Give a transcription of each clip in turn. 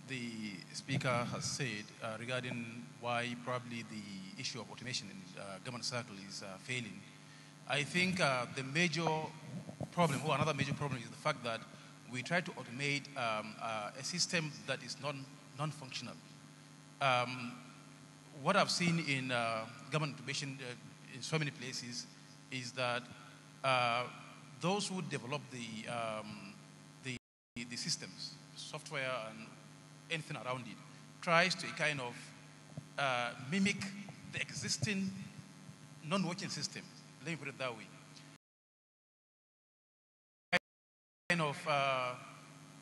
the speaker has said regarding why probably the issue of automation in government circle is failing, I think the major problem, or another major problem, is the fact that we try to automate a system that is non-functional. What I've seen in government automation in so many places is that those who develop the systems, software and anything around it, tries to kind of mimic the existing non-working system. Let me put it that way. Kind of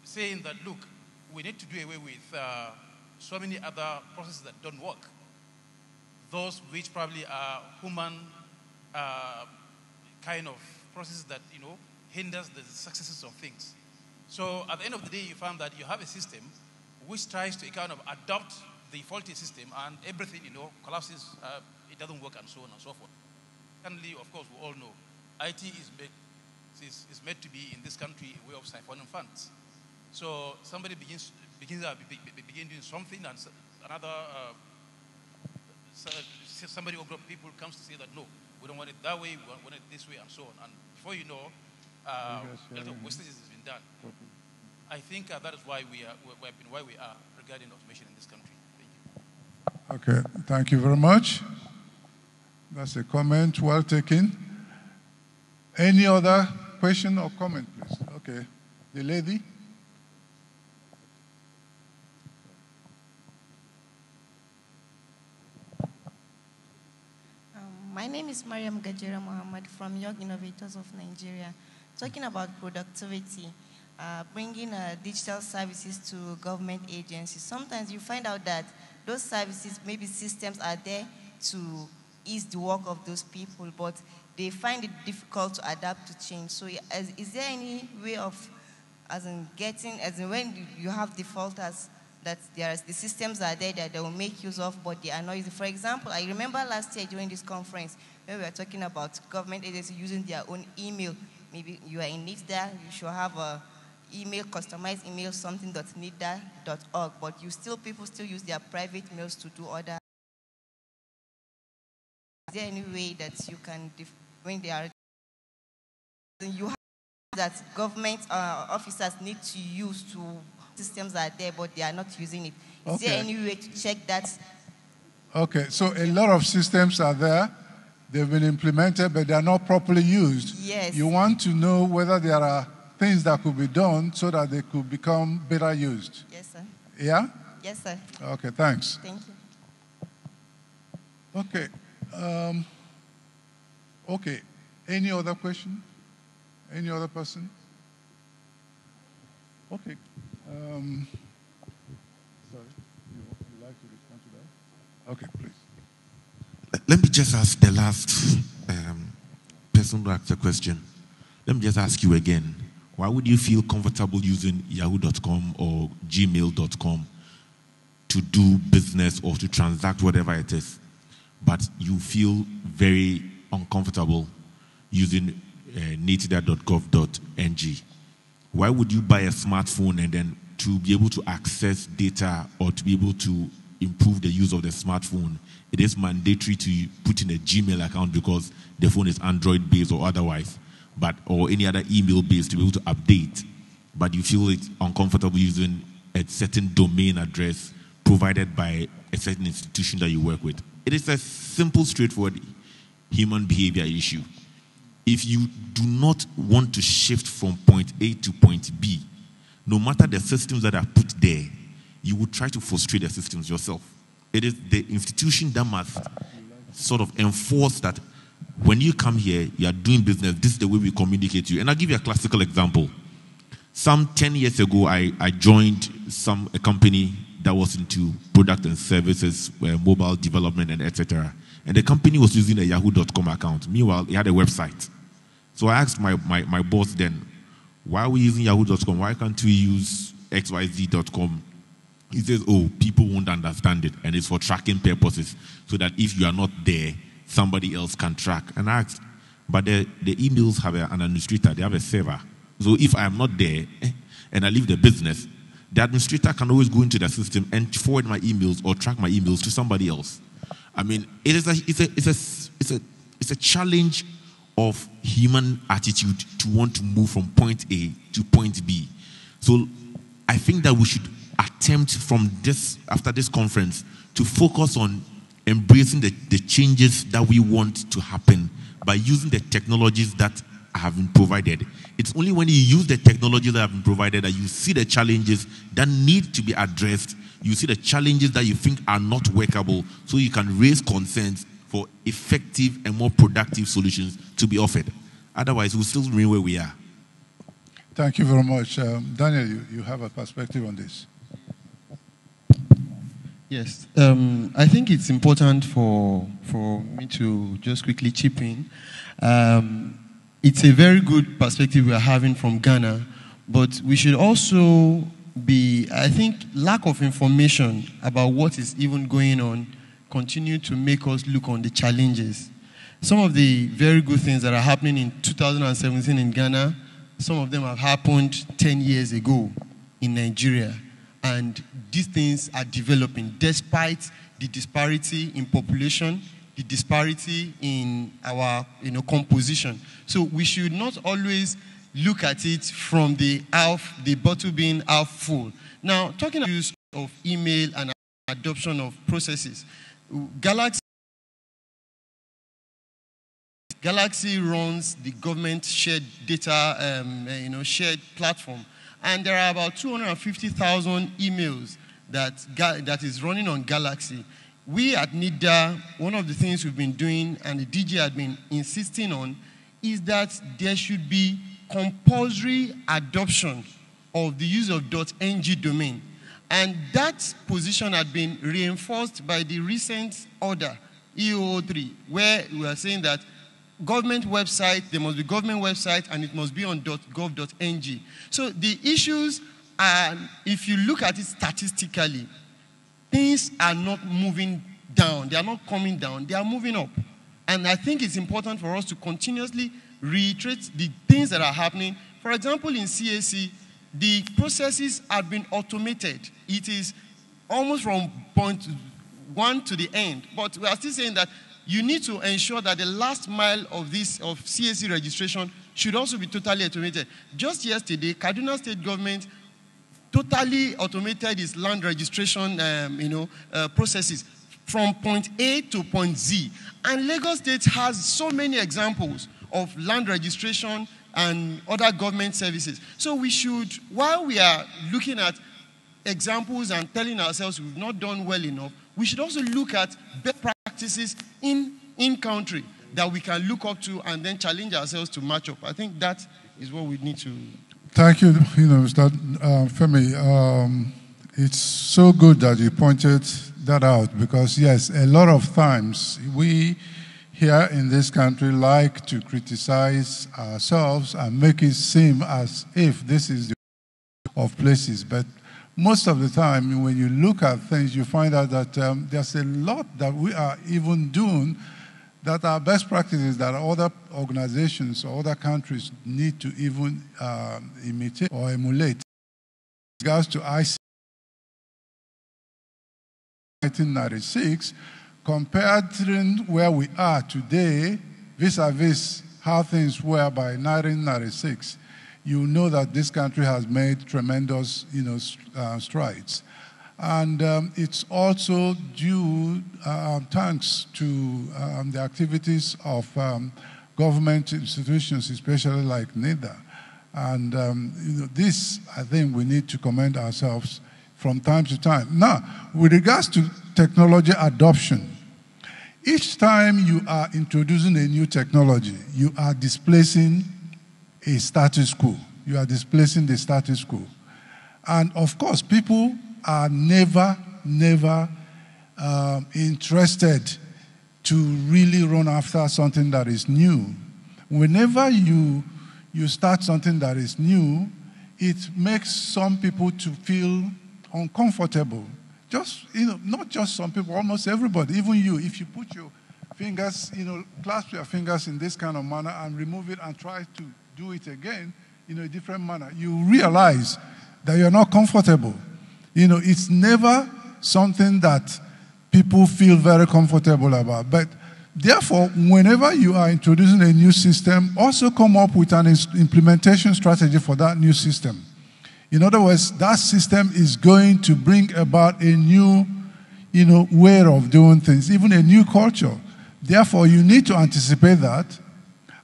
saying that, look, we need to do away with so many other processes that don't work. Those which probably are human kind of processes that, hinders the successes of things. So at the end of the day, you find that you have a system which tries to kind of adopt the faulty system, and everything, collapses, it doesn't work, and so on and so forth. Secondly, of course, we all know, IT is made to be, in this country, a way of siphoning funds. So somebody begins doing something, and another, somebody or group of people comes to say that, no, we don't want it that way, we want it this way, and so on. And before you know, a lot of wastage has been done. I think that is why we are regarding automation in this country. Thank you. Okay, thank you very much. That's a comment well taken. Any other question or comment, please? Okay, the lady. My name is Mariam Gajera Mohammed from Young Innovators of Nigeria. Talking about productivity, bringing digital services to government agencies. Sometimes you find out that those services, maybe systems are there to ease the work of those people, but they find it difficult to adapt to change. So is there any way of, when you have defaulters, that the systems are there that they will make use of, but they are not using? For example, I remember last year during this conference, when we were talking about government agencies using their own email. Maybe you are in NIGEria, you should have a email, customized email, something.nida.org, but people still use their private mails to do other. Is there any way that you can, when they are, you have that government officers need to use to, systems are there, but they are not using it. Is there any way to check that? Okay, so a lot of systems are there. They've been implemented, but they're not properly used. Yes. You want to know whether there are things that could be done so that they could become better used. Yes, sir. Yeah? Yes, sir. Okay, thanks. Thank you. Okay. Okay. Any other question? Any other person? Okay. Sorry, you like to respond to that? Okay, please. Let me just ask the last person who asked the question. Let me just ask you again. Why would you feel comfortable using yahoo.com or gmail.com to do business or to transact whatever it is, but you feel very uncomfortable using natida.gov.ng? Why would you buy a smartphone and then to be able to access data or to be able to improve the use of the smartphone, it is mandatory to put in a Gmail account because the phone is Android-based or otherwise, or any other email-based to be able to update, but you feel it's uncomfortable using a certain domain address provided by a certain institution that you work with? It is a simple, straightforward human behavior issue. If you do not want to shift from point A to point B, no matter the systems that are put there, you will try to frustrate the systems yourself. It is the institution that must sort of enforce that when you come here, you are doing business, this is the way we communicate to you. And I'll give you a classical example. Some 10 years ago, I joined a company that was into product and services, mobile development, and etc. And the company was using a yahoo.com account. Meanwhile, it had a website. So I asked my boss then, why are we using yahoo.com? Why can't we use xyz.com? He says, oh, people won't understand it, and it's for tracking purposes, so that if you are not there, somebody else can track. And I asked, but the emails have an administrator, they have a server. So if I am not there and I leave the business, the administrator can always go into the system and forward my emails or track my emails to somebody else. I mean, it's a challenge of human attitude to want to move from point A to point B. So I think that we should attempt after this conference, to focus on embracing the changes that we want to happen by using the technologies that have been provided. It's only when you use the technologies that have been provided that you see the challenges that need to be addressed. You see the challenges that you think are not workable, so you can raise concerns for effective and more productive solutions to be offered. Otherwise, we'll still remain where we are. Thank you very much. Daniel, you have a perspective on this. Yes, I think it's important for me to just quickly chip in. It's a very good perspective we are having from Ghana, but we should also I think lack of information about what is even going on continue to make us look on the challenges. Some of the very good things that are happening in 2017 in Ghana, some of them have happened 10 years ago in Nigeria. And these things are developing despite the disparity in population, the disparity in our composition. So we should not always look at it from the bottle being half full. Now, talking about use of email and adoption of processes, Galaxy runs the government shared data, shared platform. And there are about 250,000 emails that is running on Galaxy. We at NIDA, one of the things we've been doing and the DG had been insisting on is that there should be compulsory adoption of the use of .ng domain. And that position had been reinforced by the recent order, EO03, where we are saying that government website, there must be government website, and it must be on .gov.ng. So the issues are, if you look at it statistically, things are not moving down. They are not coming down. They are moving up. And I think it's important for us to continuously reiterate the things that are happening. For example, in CAC, the processes have been automated. It is almost from point one to the end. But we are still saying that you need to ensure that the last mile of CAC registration should also be totally automated. Just yesterday, Kaduna State government totally automated its land registration processes from point A to point Z. And Lagos State has so many examples of land registration and other government services. So we should, while we are looking at examples and telling ourselves we've not done well enough, we should also look at best practices in country that we can look up to and then challenge ourselves to match up. I think that is what we need to. Thank you, Mr. Femi. It's so good that you pointed that out because, yes, a lot of times we here in this country like to criticize ourselves and make it seem as if this is the of places. But most of the time, when you look at things, you find out that there's a lot that we are even doing that are best practices that other organizations or other countries need to even imitate or emulate. With regards to IC 1996, compared to where we are today, vis-a-vis how things were by 1996, you know that this country has made tremendous, strides. And it's also due thanks to the activities of government institutions, especially like NIDA. And this, I think, we need to commend ourselves from time to time. Now, with regards to technology adoption, each time you are introducing a new technology, you are displacing a status quo. You are displacing the status quo. And of course, people are never interested to really run after something that is new. Whenever you start something that is new, it makes some people to feel uncomfortable. Just, not just some people, almost everybody, even you, if you put your fingers, clasp your fingers in this kind of manner and remove it and try to do it again in a different manner, you realize that you're not comfortable. You know, it's never something that people feel very comfortable about. But therefore, whenever you are introducing a new system, also come up with an implementation strategy for that new system. In other words, that system is going to bring about a new, way of doing things, even a new culture. Therefore, you need to anticipate that,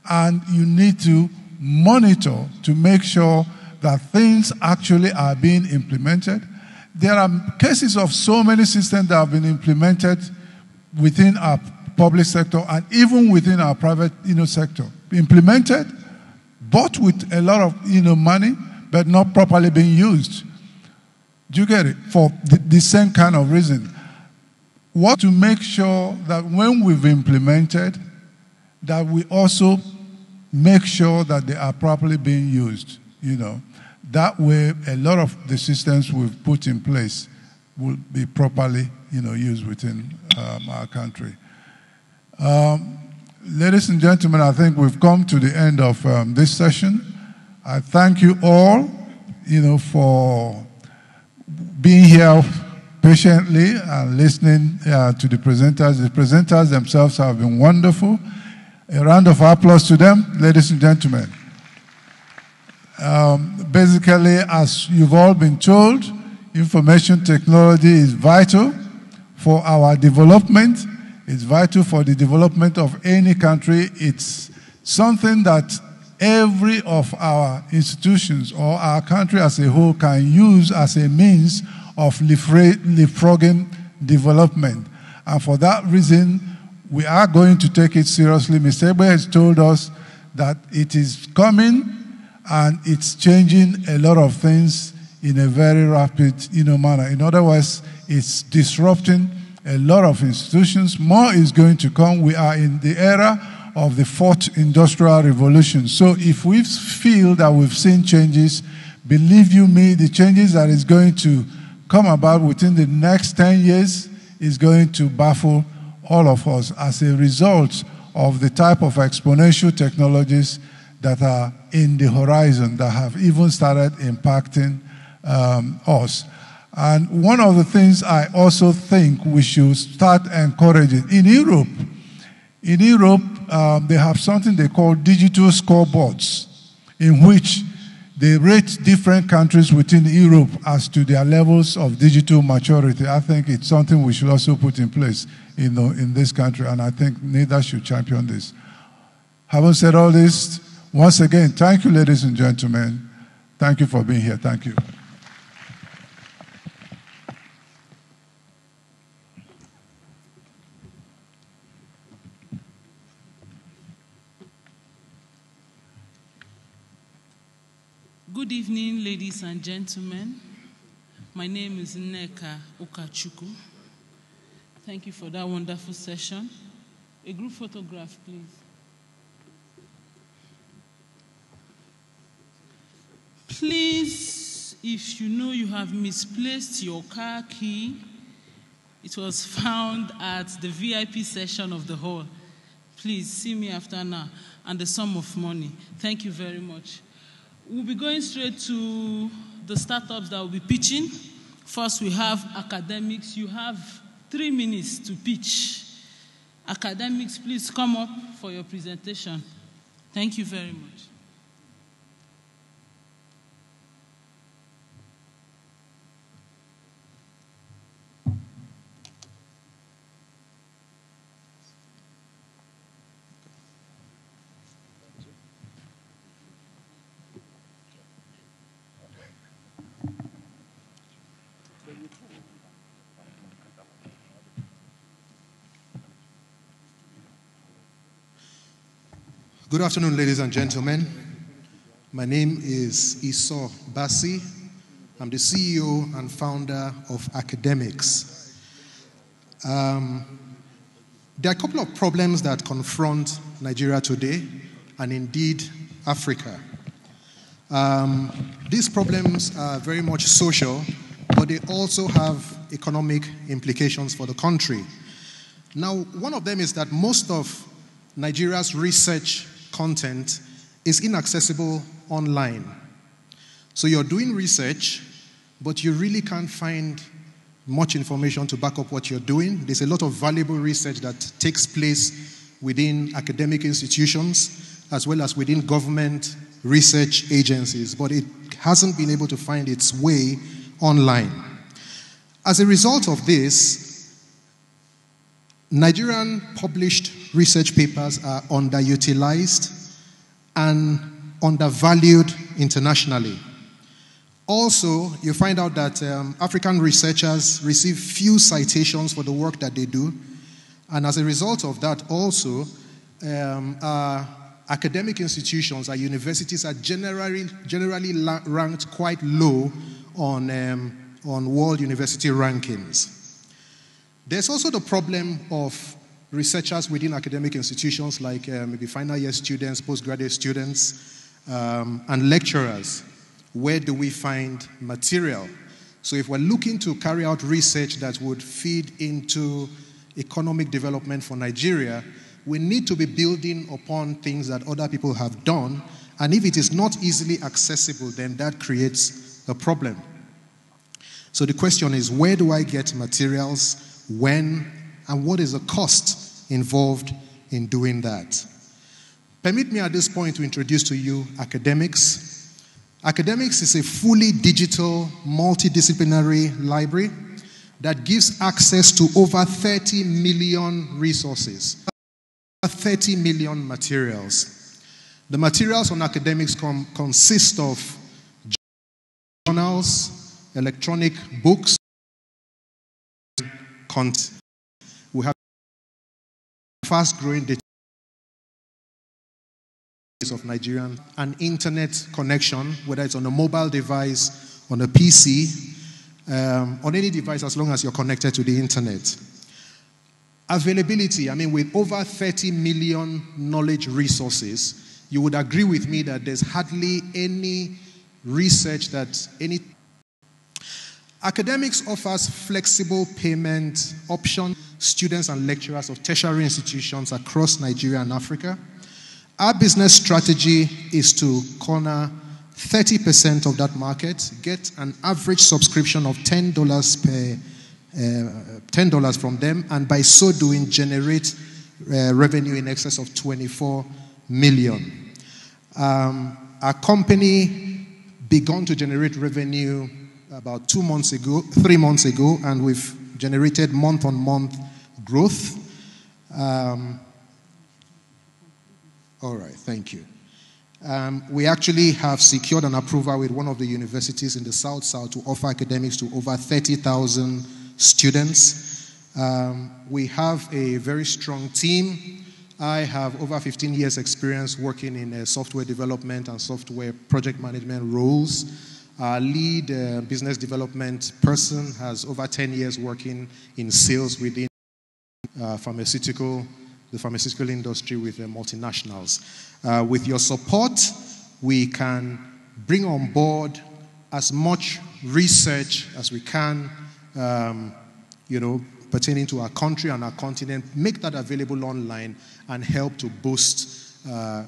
and you need to monitor to make sure that things actually are being implemented. There are cases of so many systems that have been implemented within our public sector and even within our private, sector. Implemented, bought with a lot of, money, but not properly being used. Do you get it? For the same kind of reason. What to make sure that when we've implemented, that we also make sure that they are properly being used, That way, a lot of the systems we've put in place will be properly, used within our country. Ladies and gentlemen, I think we've come to the end of this session. I thank you all, for being here patiently and listening to the presenters. The presenters themselves have been wonderful. A round of applause to them, ladies and gentlemen. Basically, as you've all been told, information technology is vital for our development. It's vital for the development of any country. It's something that every of our institutions or our country as a whole can use as a means of leapfrogging development. And for that reason, we are going to take it seriously. Mr. Egbe has told us that it is coming and it's changing a lot of things in a very rapid manner. In other words, it's disrupting a lot of institutions. More is going to come. We are in the era of the fourth industrial revolution. So if we feel that we've seen changes, believe you me, the changes that is going to come about within the next 10 years is going to baffle all of us as a result of the type of exponential technologies that are in the horizon that have even started impacting us. And one of the things I also think we should start encouraging, in Europe, they have something they call digital scoreboards, in which they rate different countries within Europe as to their levels of digital maturity. I think it's something we should also put in place in this country, and I think NIDA should champion this. Having said all this, once again, thank you, ladies and gentlemen. Thank you for being here. Thank you. Good evening, ladies and gentlemen. My name is Nneka Ukachukwu. Thank you for that wonderful session. A group photograph, please. Please, if you know you have misplaced your car key, it was found at the VIP section of the hall. Please see me after now, and the sum of money. Thank you very much. We'll be going straight to the startups that will be pitching. First, we have academics. You have 3 minutes to pitch. Academics, please come up for your presentation. Thank you very much. Good afternoon, ladies and gentlemen. My name is Esau Bassi. I'm the CEO and founder of Academics. There are a couple of problems that confront Nigeria today, and indeed Africa. These problems are very much social, but they also have economic implications for the country. Now, one of them is that most of Nigeria's research content is inaccessible online. So you're doing research, but you really can't find much information to back up what you're doing. There's a lot of valuable research that takes place within academic institutions as well as within government research agencies, but it hasn't been able to find its way online. As a result of this, Nigerian published research papers are underutilized and undervalued internationally. Also, you find out that African researchers receive few citations for the work that they do, and as a result of that also, our academic institutions, our universities are generally ranked quite low on world university rankings. There's also the problem of researchers within academic institutions like maybe final year students, postgraduate students, and lecturers. Where do we find material? So if we're looking to carry out research that would feed into economic development for Nigeria, we need to be building upon things that other people have done, and if it is not easily accessible, then that creates a problem. So the question is, where do I get materials, when, and what is the cost involved in doing that? Permit me at this point to introduce to you Academics. Academics is a fully digital, multidisciplinary library that gives access to over 30 million resources, 30 million materials. The materials on Academics consist of journals, electronic books, content. We have fast-growing data of Nigerian, an internet connection, whether it's on a mobile device, on a PC, on any device as long as you're connected to the internet. Availability, with over 30 million knowledge resources, you would agree with me that there's hardly any research that any... Academics offers flexible payment options to students and lecturers of tertiary institutions across Nigeria and Africa. Our business strategy is to corner 30% of that market, get an average subscription of $10 from them, and by so doing, generate revenue in excess of 24 million. Our company began to generate revenue about 3 months ago, and we've generated month-on-month growth. All right, thank you. We actually have secured an approval with one of the universities in the South to offer academics to over 30,000 students. We have a very strong team. I have over 15 years experience working in software development and software project management roles. Our lead business development person has over 10 years working in sales within the pharmaceutical industry with multinationals. With your support, we can bring on board as much research as we can, pertaining to our country and our continent, make that available online, and help to boost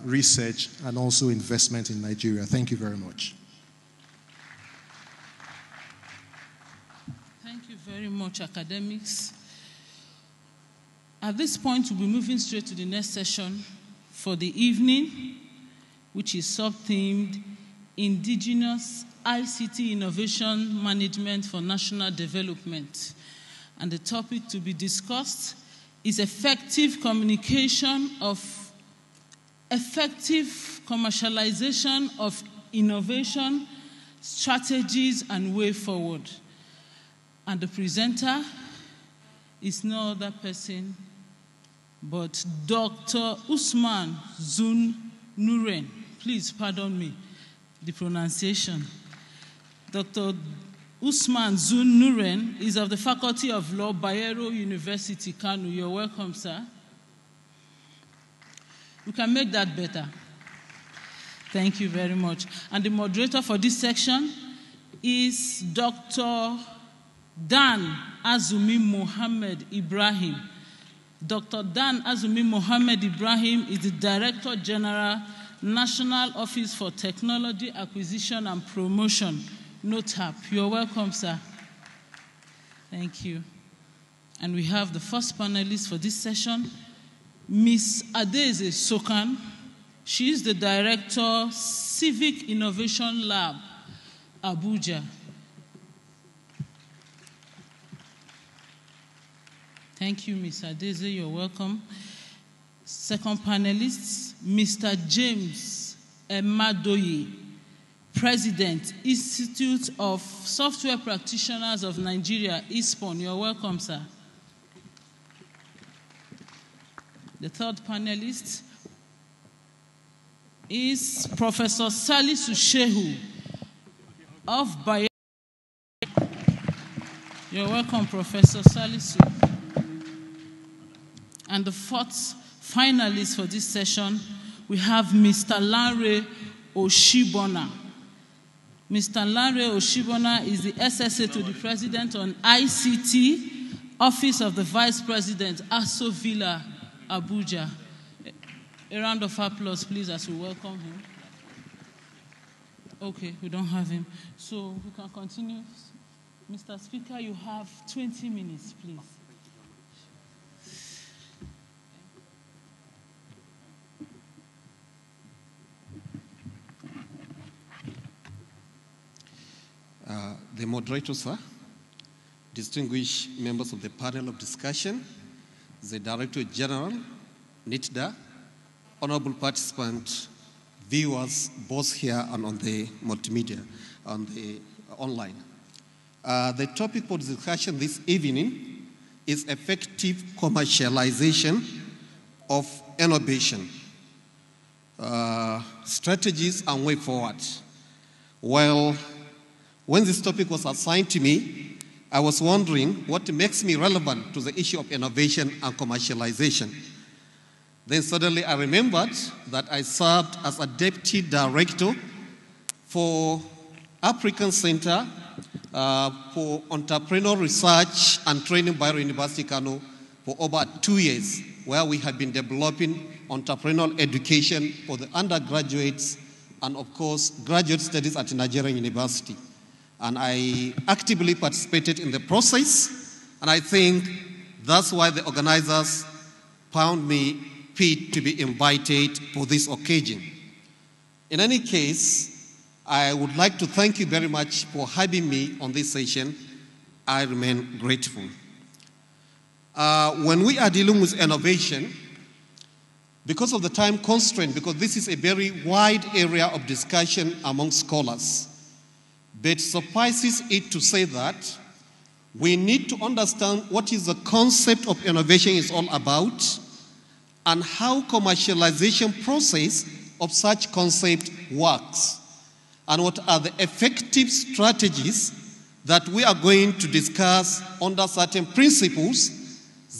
research and also investment in Nigeria. Thank you very much. Thank you very much, Academics. At this point, we'll be moving straight to the next session for the evening, which is sub-themed Indigenous ICT Innovation Management for National Development. And the topic to be discussed is effective communication of effective commercialization of innovation, strategies, and way forward. And the presenter is no other person but Dr. Usman Zun Nuren. Please pardon me, the pronunciation. Dr. Usman Zun Nuren is of the Faculty of Law, Bayero University, Kano. You're welcome, sir. You can make that better. Thank you very much. And the moderator for this section is Dr. Dan Azumi Mohammed Ibrahim. Dr. Dan Azumi Mohammed Ibrahim is the Director General, National Office for Technology Acquisition and Promotion, No tap. You're welcome, sir. Thank you. And we have the first panelist for this session, Ms. Adeze Sokan. She is the Director, Civic Innovation Lab, Abuja. Thank you, Ms. Adeze. You're welcome. Second panelist, Mr. James Emadoye, President, Institute of Software Practitioners of Nigeria, ISPON. You're welcome, sir. The third panelist is Professor Salisu Shehu of Bio. You're welcome, Professor Salisu. And the fourth finalist for this session, we have Mr. Lanre Oshibona. Mr. Lanre Oshibona is the SSA to the President on ICT, Office of the Vice President, Aso Villa, Abuja. A round of applause, please, as we welcome him. Okay, we don't have him. So we can continue. Mr. Speaker, you have 20 minutes, please. The moderator, sir, distinguished members of the panel of discussion, the Director General, NITDA, honorable participants, viewers, both here and on the multimedia, on the online. The topic for discussion this evening is effective commercialization of innovation, strategies and way forward. Well, when this topic was assigned to me, I was wondering what makes me relevant to the issue of innovation and commercialization. Then suddenly I remembered that I served as a deputy director for African Center for Entrepreneurial Research and Training by University Kano for over 2 years, where we have been developing entrepreneurial education for the undergraduates and, of course, graduate studies at Nigerian University. And I actively participated in the process, and I think that's why the organizers found me fit to be invited for this occasion. In any case, I would like to thank you very much for having me on this session. I remain grateful. When we are dealing with innovation, because of the time constraint, because this is a very wide area of discussion among scholars, but suffices it to say that we need to understand what is the concept of innovation is all about and how commercialization process of such concept works, and what are the effective strategies that we are going to discuss under certain principles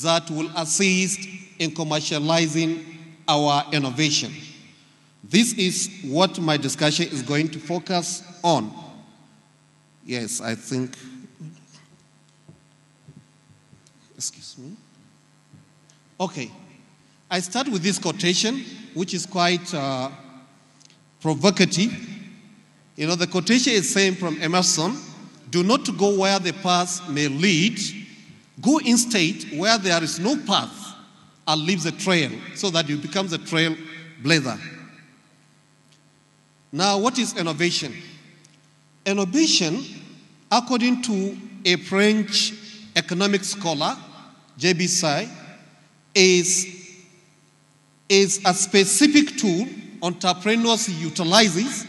that will assist in commercializing our innovation. This is what my discussion is going to focus on. Yes, I think, excuse me. Okay, I start with this quotation, which is quite provocative. You know, the quotation is saying from Emerson, "Do not go where the path may lead, go instead where there is no path and leave the trail so that you become the trailblazer." Now, what is innovation? Innovation, according to a French economic scholar, J.B. Say, is a specific tool entrepreneur utilizes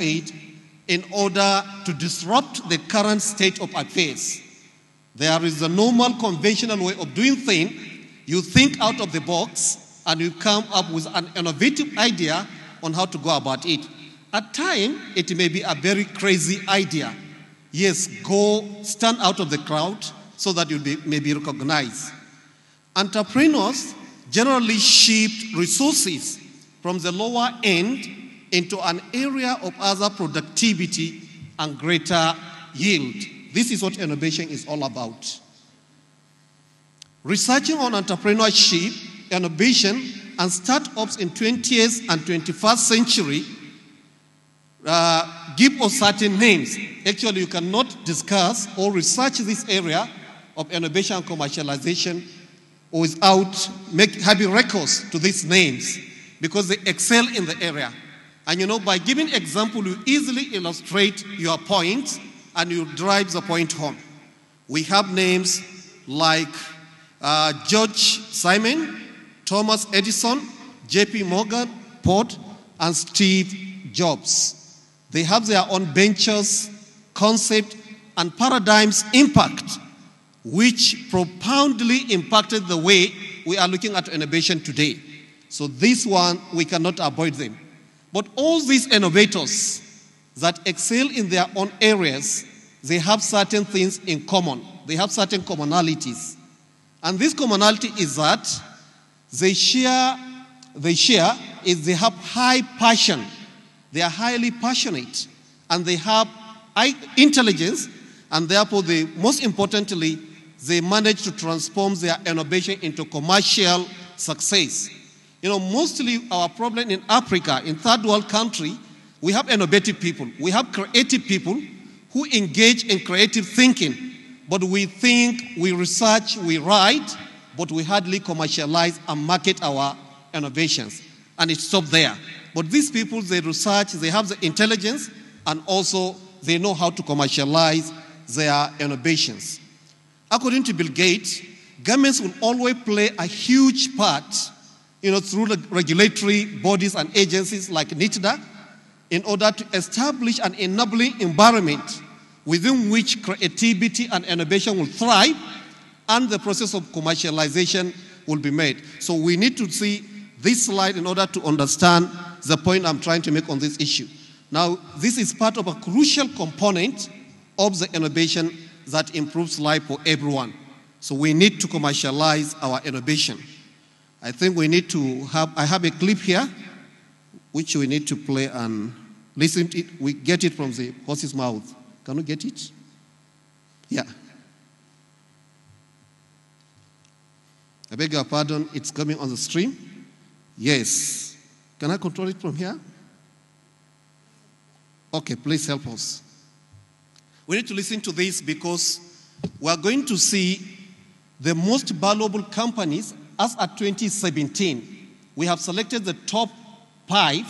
it in order to disrupt the current state of affairs. There is a normal conventional way of doing things. You think out of the box and you come up with an innovative idea on how to go about it. At times, it may be a very crazy idea. Yes, go stand out of the crowd so that you may be recognized. Entrepreneurs generally shift resources from the lower end into an area of other productivity and greater yield. This is what innovation is all about. Researching on entrepreneurship, innovation, and startups in 20th and 21st century, give us certain names. Actually, you cannot discuss or research this area of innovation and commercialization without having recourse to these names, because they excel in the area. And you know, by giving example, you easily illustrate your point and you drive the point home. We have names like George Simon, Thomas Edison, J.P. Morgan, Ford, and Steve Jobs. They have their own ventures, concept, and paradigms impact, which profoundly impacted the way we are looking at innovation today. So this one, we cannot avoid them. But all these innovators that excel in their own areas, they have certain things in common. They have certain commonalities. And this commonality is that they have high passion. They are highly passionate. And they have high intelligence. And therefore, most importantly, they manage to transform their innovation into commercial success. You know, mostly our problem in Africa, in third world country, we have innovative people. We have creative people who engage in creative thinking. But we think, we research, we write, but we hardly commercialize and market our innovations. And it stops there. But these people, they research, they have the intelligence, and also they know how to commercialize their innovations. According to Bill Gates, governments will always play a huge part, through the regulatory bodies and agencies like NITDA, in order to establish an enabling environment within which creativity and innovation will thrive and the process of commercialization will be made. So we need to see this slide in order to understand the point I'm trying to make on this issue. Now, this is part of a crucial component of the innovation that improves life for everyone. So we need to commercialize our innovation. I think we need to I have a clip here, which we need to play and listen to it. We get it from the horse's mouth. Can we get it? Yeah. I beg your pardon, it's coming on the stream. Yes. Can I control it from here? Okay, please help us. We need to listen to this because we are going to see the most valuable companies as at 2017. We have selected the top 5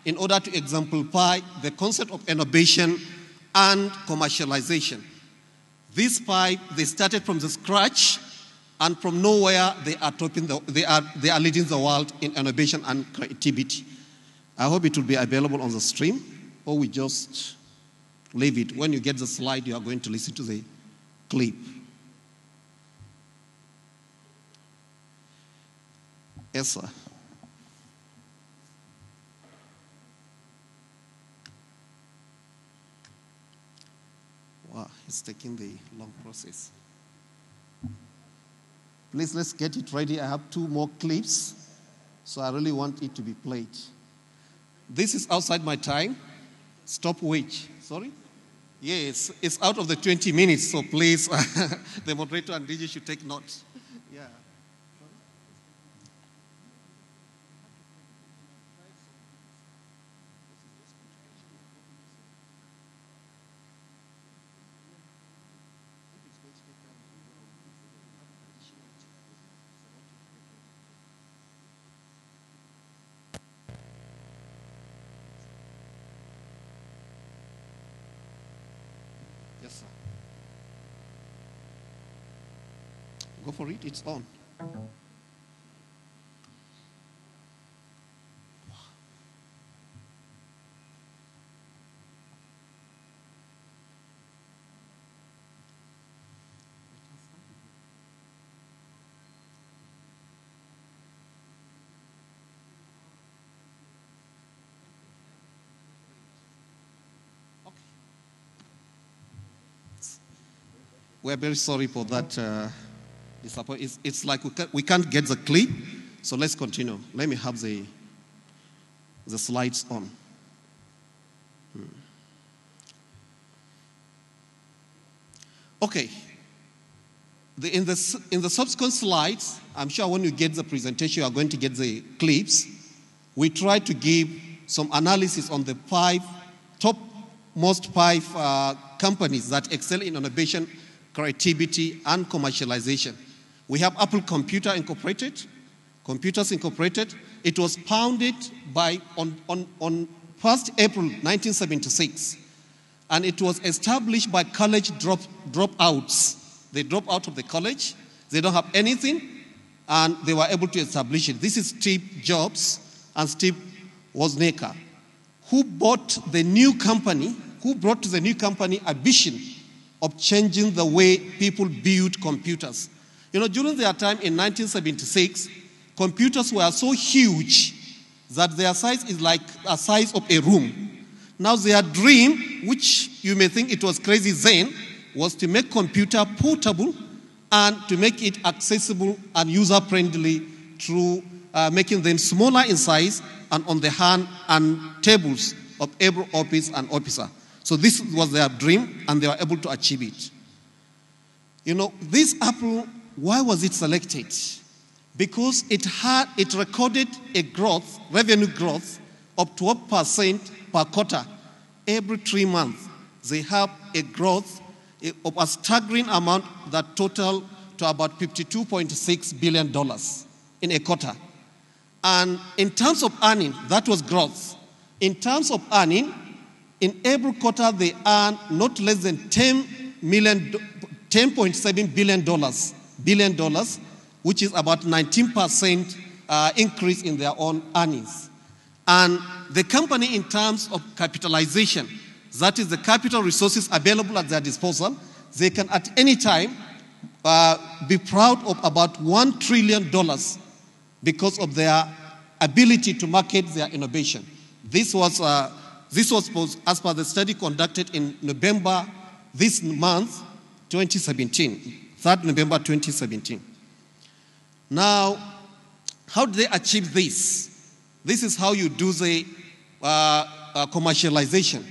in order to exemplify the concept of innovation and commercialization. These 5, they started from the scratch, and from nowhere they are leading the world in innovation and creativity. I hope it will be available on the stream, or we just leave it. When you get the slide, you are going to listen to the clip. Yes, sir. Wow, it's taking the long process. Please, let's get it ready. I have 2 more clips, so I really want it to be played. This is outside my time. Stopwatch. Sorry? Yes, it's out of the 20 minutes, so please, the moderator and DJ should take notes. Yeah. Yes, sir. Go for it, it's on. We're very sorry for that disappointment. It's like we can't get the clip, so let's continue. Let me have the slides on. Okay. In the subsequent slides, I'm sure when you get the presentation, you are going to get the clips. We try to give some analysis on the top most five companies that excel in innovation, creativity, and commercialization. We have Apple Computers Incorporated. It was founded on 1st April 1976, and it was established by college dropouts. They drop out of the college, they don't have anything, and they were able to establish it. This is Steve Jobs and Steve Wozniak, who brought to the new company a vision of changing the way people build computers. During their time in 1976, computers were so huge that their size is like the size of a room. Now their dream, which you may think it was crazy then, was to make computer portable and to make it accessible and user-friendly through making them smaller in size and on the hand and tables of every office and officer. So this was their dream, and they were able to achieve it. This Apple, why was it selected? Because it recorded a revenue growth of 12% per quarter. Every 3 months, they have a growth of a staggering amount that total to about $52.6 billion in a quarter. And in terms of earning, that was growth. In terms of earning, in every quarter they earn not less than $10.7 billion, which is about 19% increase in their own earnings. And the company, in terms of capitalization, that is the capital resources available at their disposal, they can at any time be proud of about $1 trillion because of their ability to market their innovation. This was as per the study conducted in November this month, 2017, 3rd November 2017. Now, how do they achieve this? This is how you do the commercialization.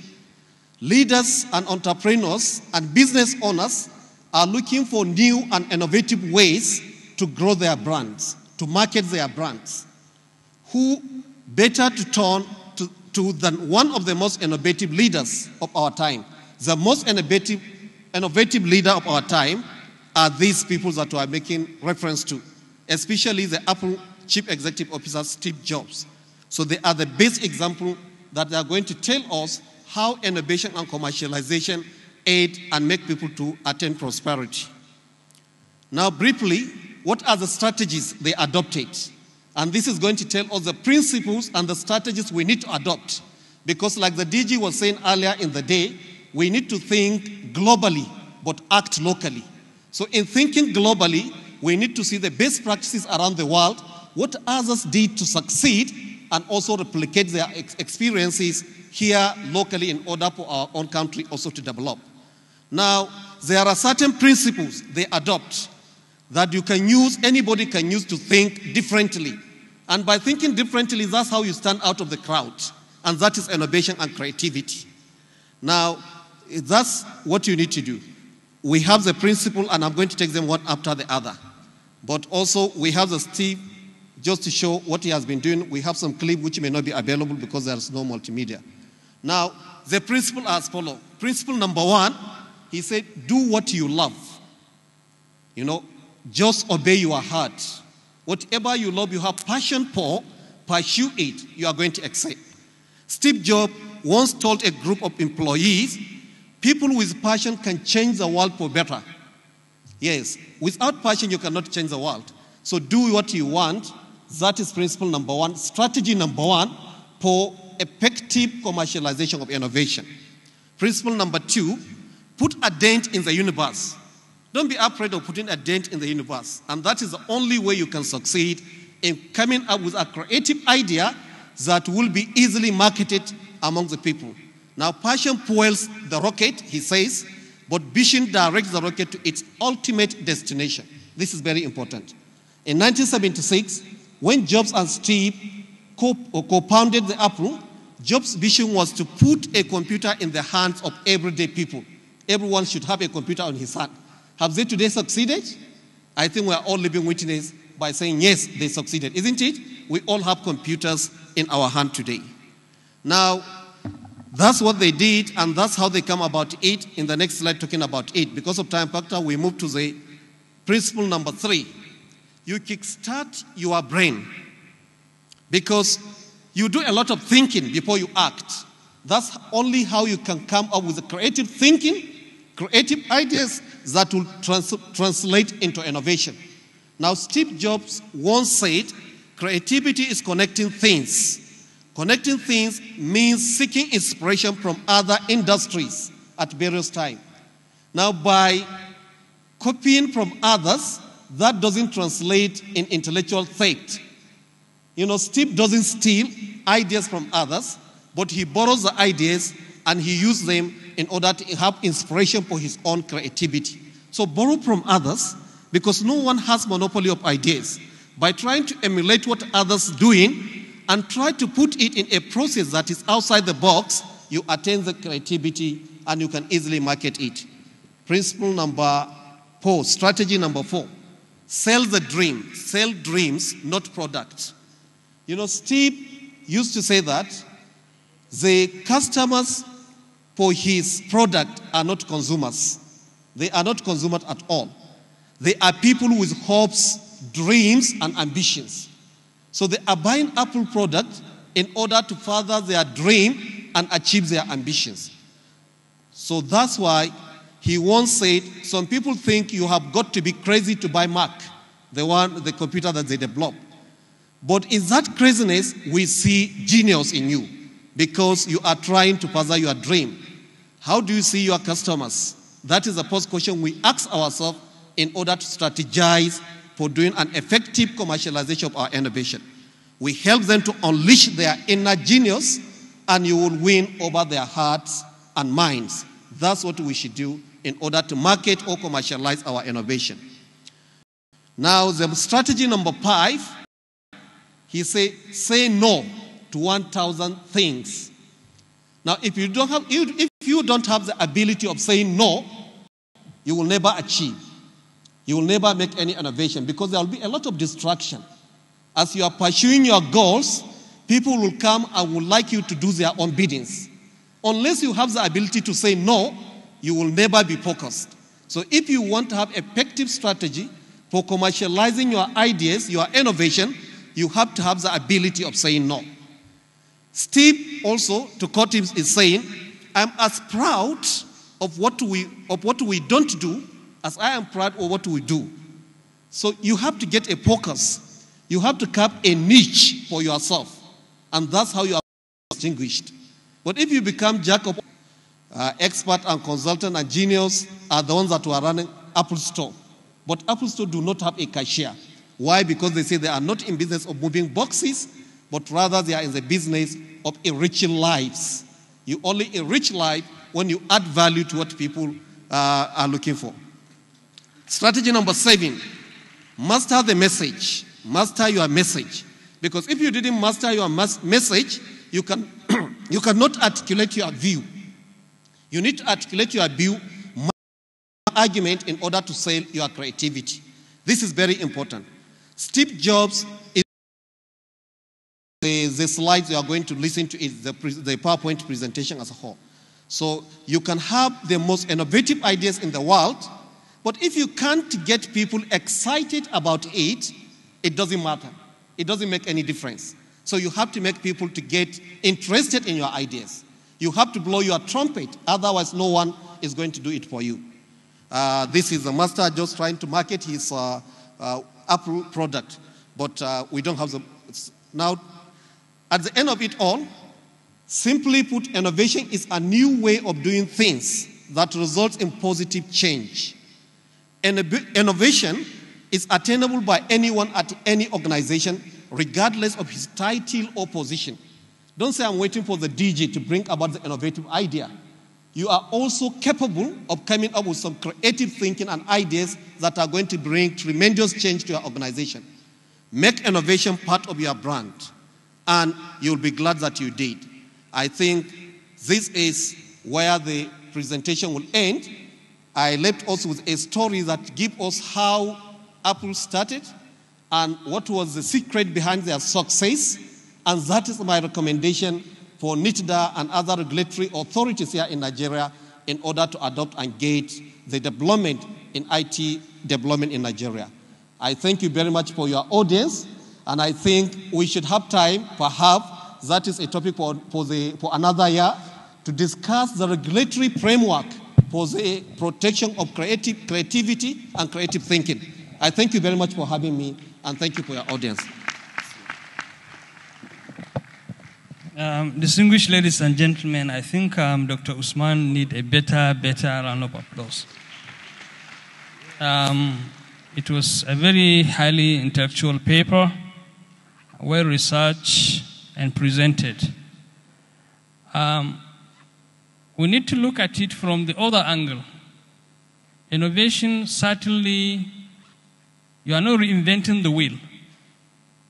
Leaders and entrepreneurs and business owners are looking for new and innovative ways to grow their brands, to market their brands. Who better to turn to than one of the most innovative leaders of our time? The most innovative leader of our time are these people that we are making reference to, especially the Apple Chief Executive Officer, Steve Jobs. So they are the best example that they are going to tell us how innovation and commercialization aid and make people to attain prosperity. Now, briefly, what are the strategies they adopted? And this is going to tell us the principles and the strategies we need to adopt. Because like the DG was saying earlier in the day, we need to think globally, but act locally. So in thinking globally, we need to see the best practices around the world, what others did to succeed, and also replicate their experiences here locally in order for our own country also to develop. Now, there are certain principles they adopt that anybody can use to think differently. And by thinking differently, that's how you stand out of the crowd. And that is innovation and creativity. Now, that's what you need to do. We have the principle, and I'm going to take them one after the other. But also, we have the Steve, just to show what he has been doing. We have some clip which may not be available because there's no multimedia. Now, the principle as follows. Principle number 1, he said, do what you love. Just obey your heart. Whatever you love, you have passion for, pursue it, you are going to excel. Steve Jobs once told a group of employees, people with passion can change the world for better. Yes, without passion, you cannot change the world. So do what you want. That is principle number 1. Strategy number 1 for effective commercialization of innovation. Principle number 2, put a dent in the universe. Don't be afraid of putting a dent in the universe. And that is the only way you can succeed in coming up with a creative idea that will be easily marketed among the people. Now, passion fuels the rocket, he says, but vision directs the rocket to its ultimate destination. This is very important. In 1976, when Jobs and Steve co-founded the Apple, Jobs' vision was to put a computer in the hands of everyday people. Everyone should have a computer on his hand. Have they today succeeded? I think we are all living witness by saying, yes, they succeeded, isn't it? We all have computers in our hand today. Now, That's what they did, and that's how they come about it. In the next slide, talking about it. Because of time factor, we move to the principle number 3. You kickstart your brain because you do a lot of thinking before you act. That's only how you can come up with the creative thinking, creative ideas that will translate into innovation. Now, Steve Jobs once said, creativity is connecting things. Connecting things means seeking inspiration from other industries at various times. Now, by copying from others, that doesn't translate in intellectual theft. You know, Steve doesn't steal ideas from others, but he borrows the ideas and he uses them in order to have inspiration for his own creativity. So borrow from others, because no one has monopoly of ideas. By trying to emulate what others are doing and try to put it in a process that is outside the box, you attain the creativity and you can easily market it. Principle number 4, strategy number 4. Sell the dream. Sell dreams, not products. You know, Steve used to say that the customers for his product are not consumers. They are not consumers at all. They are people with hopes, dreams, and ambitions. So they are buying Apple product in order to further their dream and achieve their ambitions. So that's why he once said, some people think you have got to be crazy to buy Mac, the computer that they developed. But in that craziness, we see genius in you because you are trying to further your dream. How do you see your customers? That is the first question we ask ourselves in order to strategize for doing an effective commercialization of our innovation. We help them to unleash their inner genius, and you will win over their hearts and minds. That's what we should do in order to market or commercialize our innovation. Now, the strategy number 5, he said, say no to 1,000 things. Now, if you don't have the ability of saying no, you will never achieve. You will never make any innovation because there will be a lot of distraction. As you are pursuing your goals, people will come and would like you to do their own biddings. Unless you have the ability to say no, you will never be focused. So if you want to have effective strategy for commercializing your ideas, your innovation, you have to have the ability of saying no. Steve also, to quote him, is saying, I'm as proud of what we don't do as I am proud of what we do. So you have to get a focus. You have to carve a niche for yourself. And that's how you are distinguished. But if you become jack of expert and consultant and genius are the ones that were running Apple Store. But Apple Store do not have a cashier. Why? Because they say they are not in business of moving boxes, but rather they are in the business of enriching lives. You only enrich life when you add value to what people are looking for. Strategy number 7, master the message. Master your message. Because if you didn't master your message, you cannot articulate your view. You need to articulate your view, argument in order to sell your creativity. This is very important. Steve Jobs is the slides you are going to listen to is the PowerPoint presentation as a whole. So you can have the most innovative ideas in the world, but if you can't get people excited about it, it doesn't matter. It doesn't make any difference. So you have to make people to get interested in your ideas. You have to blow your trumpet, otherwise no one is going to do it for you. This is the master just trying to market his Apple product, but we don't have the... Now, at the end of it all, simply put, innovation is a new way of doing things that results in positive change. Innovation is attainable by anyone at any organization, regardless of his title or position. Don't say, I'm waiting for the DJ to bring about the innovative idea. You are also capable of coming up with some creative thinking and ideas that are going to bring tremendous change to your organization. Make innovation part of your brand, and you'll be glad that you did. I think this is where the presentation will end. I left also with a story that gives us how Apple started and what was the secret behind their success. And that is my recommendation for NITDA and other regulatory authorities here in Nigeria in order to adopt and gauge the development in IT development in Nigeria. I thank you very much for your audience, and I think we should have time, perhaps, that is a topic for another year, to discuss the regulatory framework for the protection of creativity and creative thinking. I thank you very much for having me, and thank you for your audience. Distinguished ladies and gentlemen, I think Dr. Usman need a better round of applause. It was a very highly intellectual paper, well researched and presented. We need to look at it from the other angle. Innovation, certainly, you are not reinventing the wheel.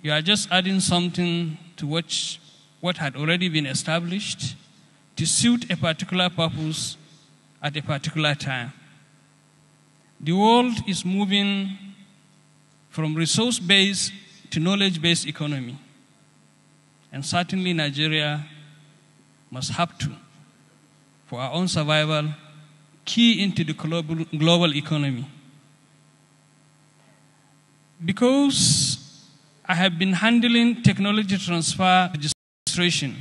You are just adding something to what had already been established to suit a particular purpose at a particular time. The world is moving from resource-based to knowledge-based economy. And certainly Nigeria must have to, for our own survival, key into the global economy. Because I have been handling technology transfer registration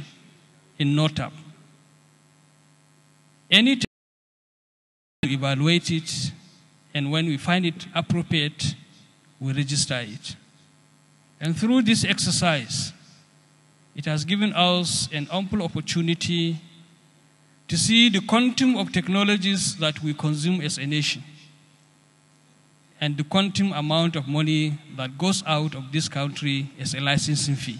in NOTAP. Any time we evaluate it, and when we find it appropriate, we register it. And through this exercise, it has given us an ample opportunity to see the quantum of technologies that we consume as a nation and the quantum amount of money that goes out of this country as a licensing fee.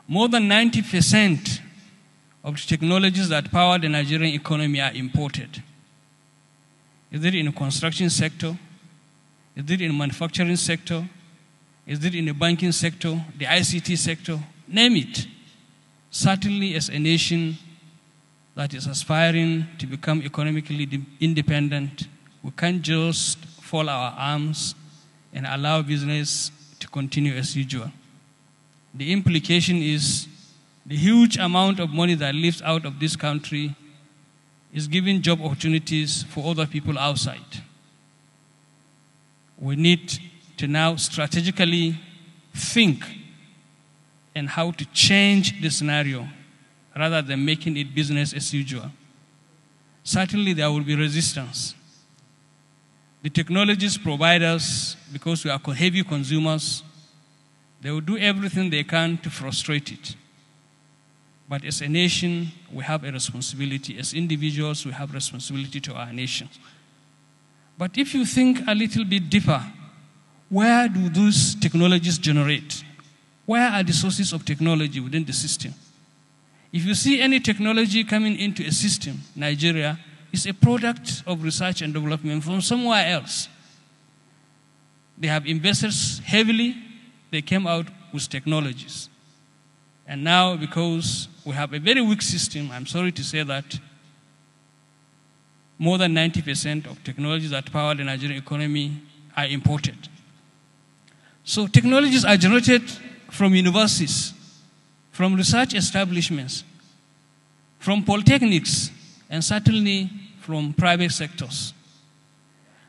More than 90% of the technologies that power the Nigerian economy are imported. Is it in the construction sector? Is it in the manufacturing sector? Is it in the banking sector, the ICT sector? Name it. Certainly as a nation that is aspiring to become economically independent, we can't just fold our arms and allow business to continue as usual. The implication is the huge amount of money that leaves out of this country is giving job opportunities for other people outside. We need to now strategically think and how to change the scenario rather than making it business as usual. Certainly there will be resistance. The technologies providers, because we are heavy consumers, they will do everything they can to frustrate it. But as a nation, we have a responsibility. As individuals, we have responsibility to our nation. But if you think a little bit deeper, where do those technologies generate? Where are the sources of technology within the system? If you see any technology coming into a system, Nigeria is a product of research and development from somewhere else. They have invested heavily, they came out with technologies. And now, because we have a very weak system, I'm sorry to say that more than 90% of technologies that power the Nigerian economy are imported. So technologies are generated from universities, from research establishments, from polytechnics, and certainly from private sectors.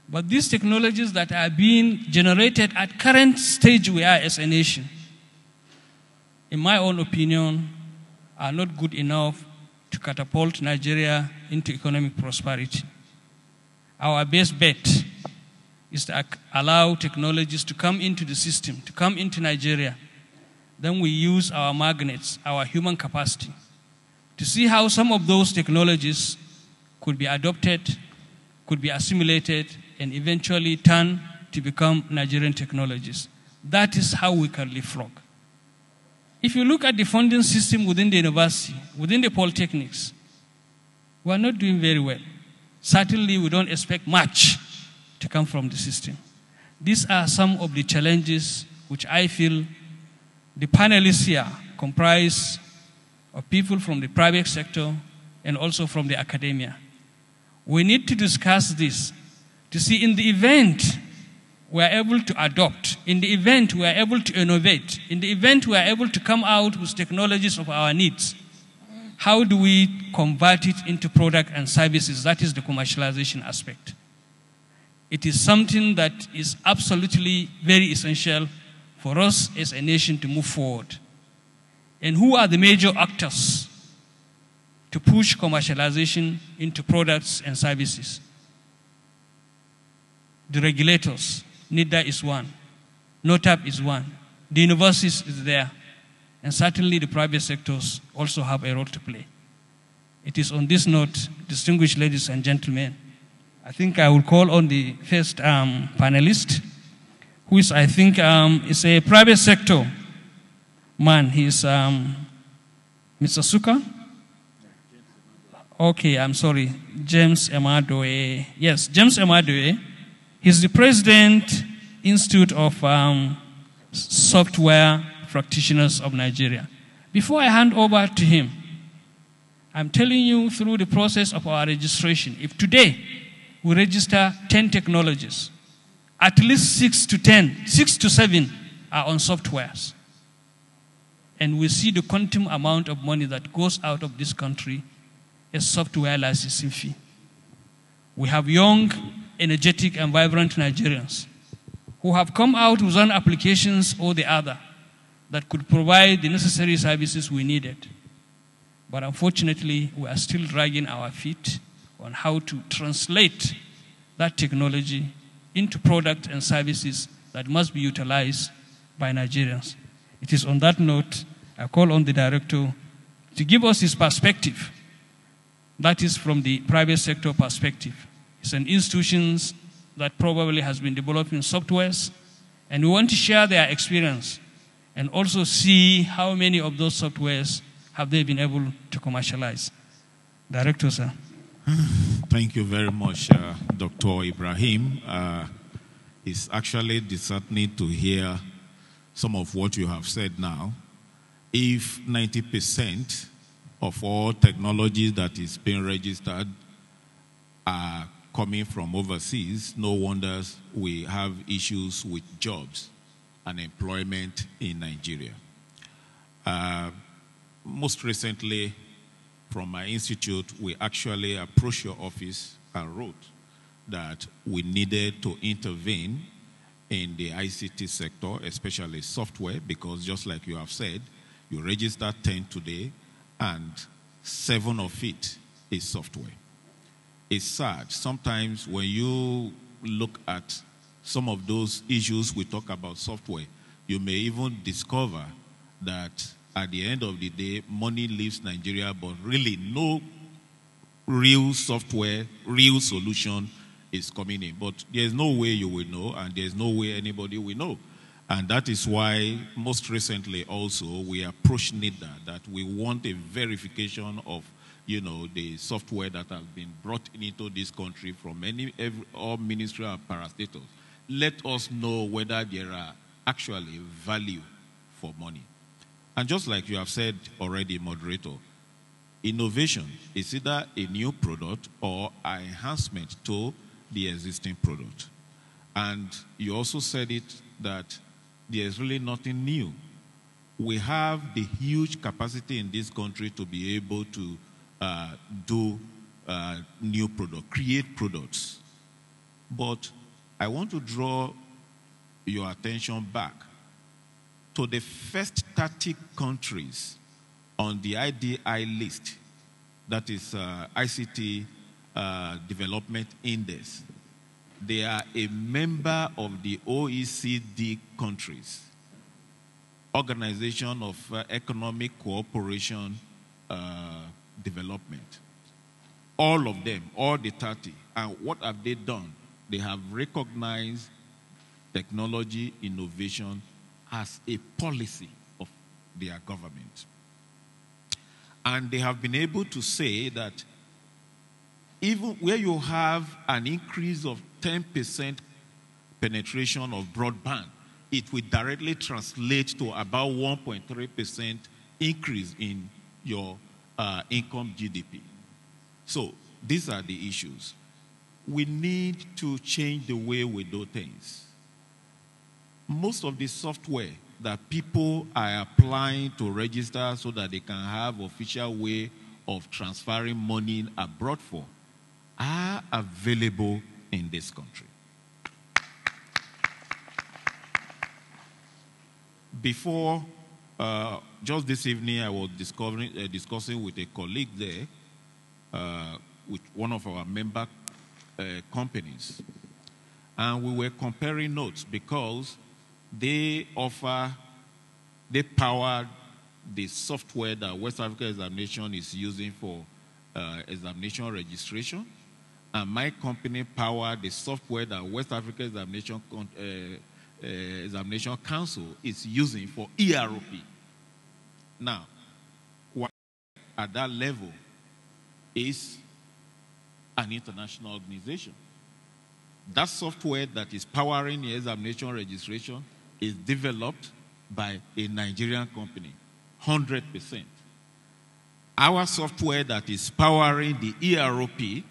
But these technologies that are being generated at current stage we are as a nation, in my own opinion, are not good enough to catapult Nigeria into economic prosperity. Our best bet is to allow technologies to come into the system, to come into Nigeria. Then we use our magnets, our human capacity, to see how some of those technologies could be adopted, could be assimilated, and eventually turn to become Nigerian technologies. That is how we can leapfrog. If you look at the funding system within the university, within the polytechnics, we are not doing very well. Certainly, we don't expect much to come from the system. These are some of the challenges which I feel the panelists here comprise of people from the private sector and also from the academia. We need to discuss this to see in the event we are able to adopt in the event we are able to innovate, in the event we are able to come out with technologies of our needs, how do we convert it into product and services? That is the commercialization aspect. It is something that is absolutely very essential for us as a nation to move forward. And who are the major actors to push commercialization into products and services? The regulators, NIDA is one, NOTAP is one, the universities is there, and certainly the private sectors also have a role to play. It is on this note, distinguished ladies and gentlemen, I think I will call on the first panelist, who is, I think, is a private sector man. He's Mr. Suka. Okay, I'm sorry, James Emadoe. Yes, James Emadoe. He's the President, Institute of Software Practitioners of Nigeria. Before I hand over to him, I'm telling you through the process of our registration, if today we register 10 technologies, at least 6 to 7 are on softwares. And we see the quantum amount of money that goes out of this country as software licensing fee. We have young, energetic, and vibrant Nigerians who have come out with one applications or the other that could provide the necessary services we needed. But unfortunately, we are still dragging our feet on how to translate that technology into products and services that must be utilized by Nigerians. It is on that note, I call on the director to give us his perspective. That is from the private sector perspective. It's an institution that probably has been developing softwares, and we want to share their experience and also see how many of those softwares have they been able to commercialize. Director, sir. Thank you very much, Dr. Ibrahim. It's actually disheartening to hear some of what you have said now. If 90% of all technologies that is being registered are coming from overseas, no wonders we have issues with jobs and employment in Nigeria. Most recently, from my institute, we actually approached your office and wrote that we needed to intervene in the ICT sector, especially software, because just like you have said, you register 10 today, and 7 of it is software. It's sad. Sometimes when you look at some of those issues we talk about software, you may even discover that at the end of the day, money leaves Nigeria, but really no real software, real solution is coming in. But there's no way you will know, and there's no way anybody will know. And that is why most recently also we approached NIDA that we want a verification of, the software that has been brought into this country from all ministerial parastatals. Let us know whether there are actually value for money. And just like you have said already, moderator, innovation is either a new product or an enhancement to the existing product. And you also said it that there's really nothing new. We have the huge capacity in this country to be able to do new products, create products. But I want to draw your attention back to the first 30 countries on the IDI list, that is ICT Development Index. They are a member of the OECD countries, Organization of Economic Cooperation Development. All of them, all the 30. And what have they done? They have recognized technology innovation as a policy of their government. And they have been able to say that even where you have an increase of 10% penetration of broadband, it will directly translate to about 1.3% increase in your income GDP. So these are the issues. We need to change the way we do things. most of the software that people are applying to register so that they can have official way of transferring money abroad for are available in this country. Before, just this evening, I was discussing with a colleague there, with one of our member companies. And we were comparing notes because they power the software that West Africa Examination is using for examination registration. And my company powered the software that West Africa Examination Council is using for EROP. Now, at that level is an international organization. That software that is powering the examination registration is developed by a Nigerian company, 100%. Our software that is powering the EROP,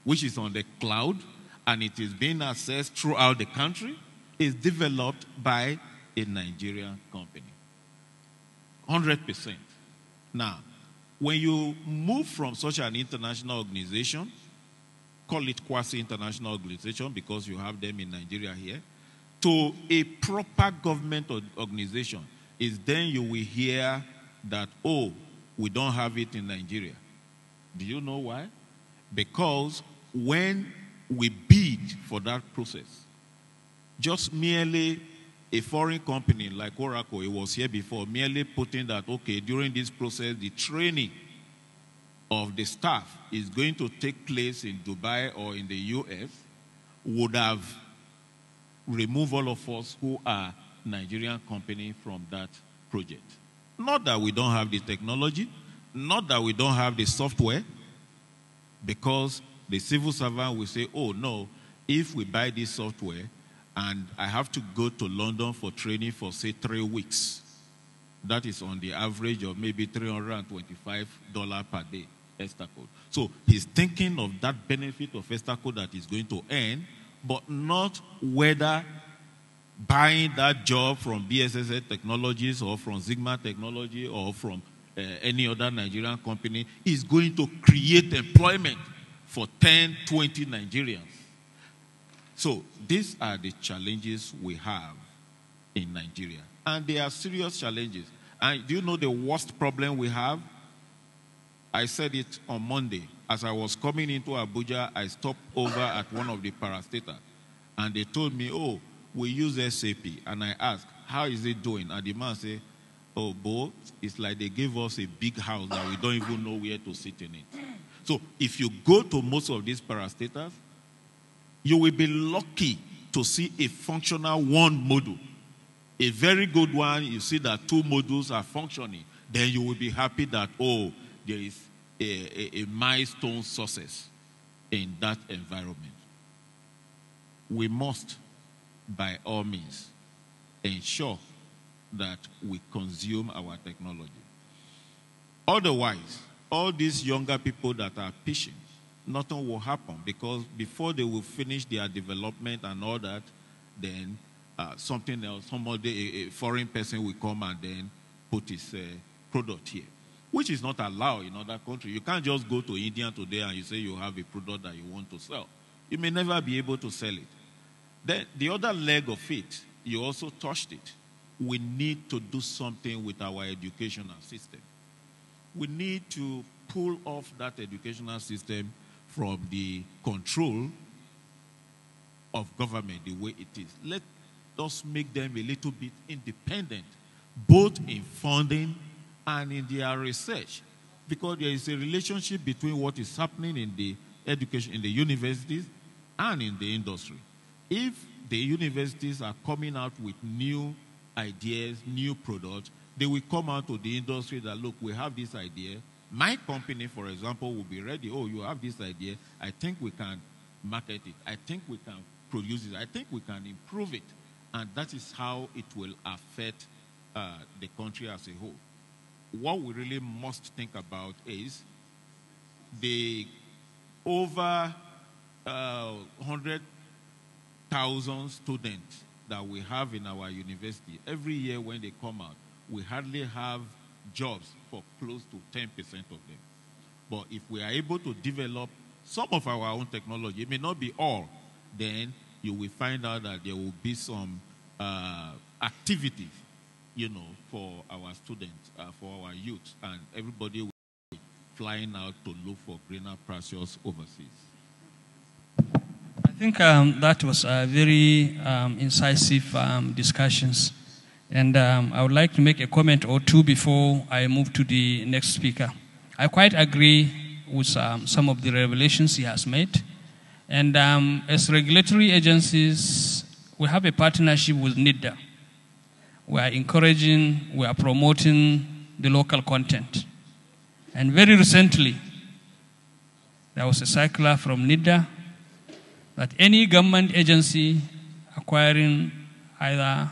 which is on the cloud, and it is being accessed throughout the country, is developed by a Nigerian company. 100%. Now, when you move from such an international organization, call it quasi-international organization because you have them in Nigeria here, to a proper government organization, is then you will hear that, oh, we don't have it in Nigeria. Do you know why? Because when we bid for that process, just merely a foreign company like Oracle, it was here before, merely putting that, okay, during this process, the training of the staff is going to take place in Dubai or in the US, would have removed all of us who are Nigerian company from that project. Not that we don't have the technology, not that we don't have the software, because the civil servant will say, oh no, if we buy this software and I have to go to London for training for say 3 weeks, that is on the average of maybe $325 per day, ESTA code. So he's thinking of that benefit of ESTA code that he's going to earn, but not whether buying that job from BSSA Technologies or from Sigma Technology or from any other Nigerian company is going to create employment for 10, 20 Nigerians. So these are the challenges we have in Nigeria. And they are serious challenges. And do you know the worst problem we have? I said it on Monday. As I was coming into Abuja, I stopped over at one of the parastatals. And they told me, oh, we use SAP. And I asked, how is it doing? And the man said, oh, Bo, it's like they gave us a big house that we don't even know where to sit in it. So if you go to most of these parastatals, you will be lucky to see a functional one module. A very good one, you see that 2 modules are functioning. Then you will be happy that, oh, there is a milestone success in that environment. We must, by all means, ensure that we consume our technology. Otherwise, all these younger people that are pitching, nothing will happen, because before they will finish their development and all that, then something else, somebody, a foreign person will come and then put his product here, which is not allowed in other countries. You can't just go to India today and you say you have a product that you want to sell. You may never be able to sell it. Then the other leg of it, you also touched it. We need to do something with our educational system. We need to pull off that educational system from the control of government the way it is. Let us make them a little bit independent, both in funding and in their research, because there is a relationship between what is happening in the education, in the universities, and in the industry. If the universities are coming out with new ideas, new products, they will come out to the industry that, look, we have this idea. My company, for example, will be ready. Oh, you have this idea. I think we can market it. I think we can produce it. I think we can improve it. And that is how it will affect the country as a whole. What we really must think about is the over 100,000 students that we have in our university, every year when they come out, we hardly have jobs for close to 10% of them. But if we are able to develop some of our own technology, it may not be all, then you will find out that there will be some activities, for our students, for our youth, and everybody will be flying out to look for greener pastures overseas. I think that was a very incisive discussions. And I would like to make a comment or two before I move to the next speaker. I quite agree with some of the revelations he has made. And as regulatory agencies, we have a partnership with NIDA. We are encouraging, we are promoting the local content. And very recently, there was a circular from NIDA that any government agency acquiring either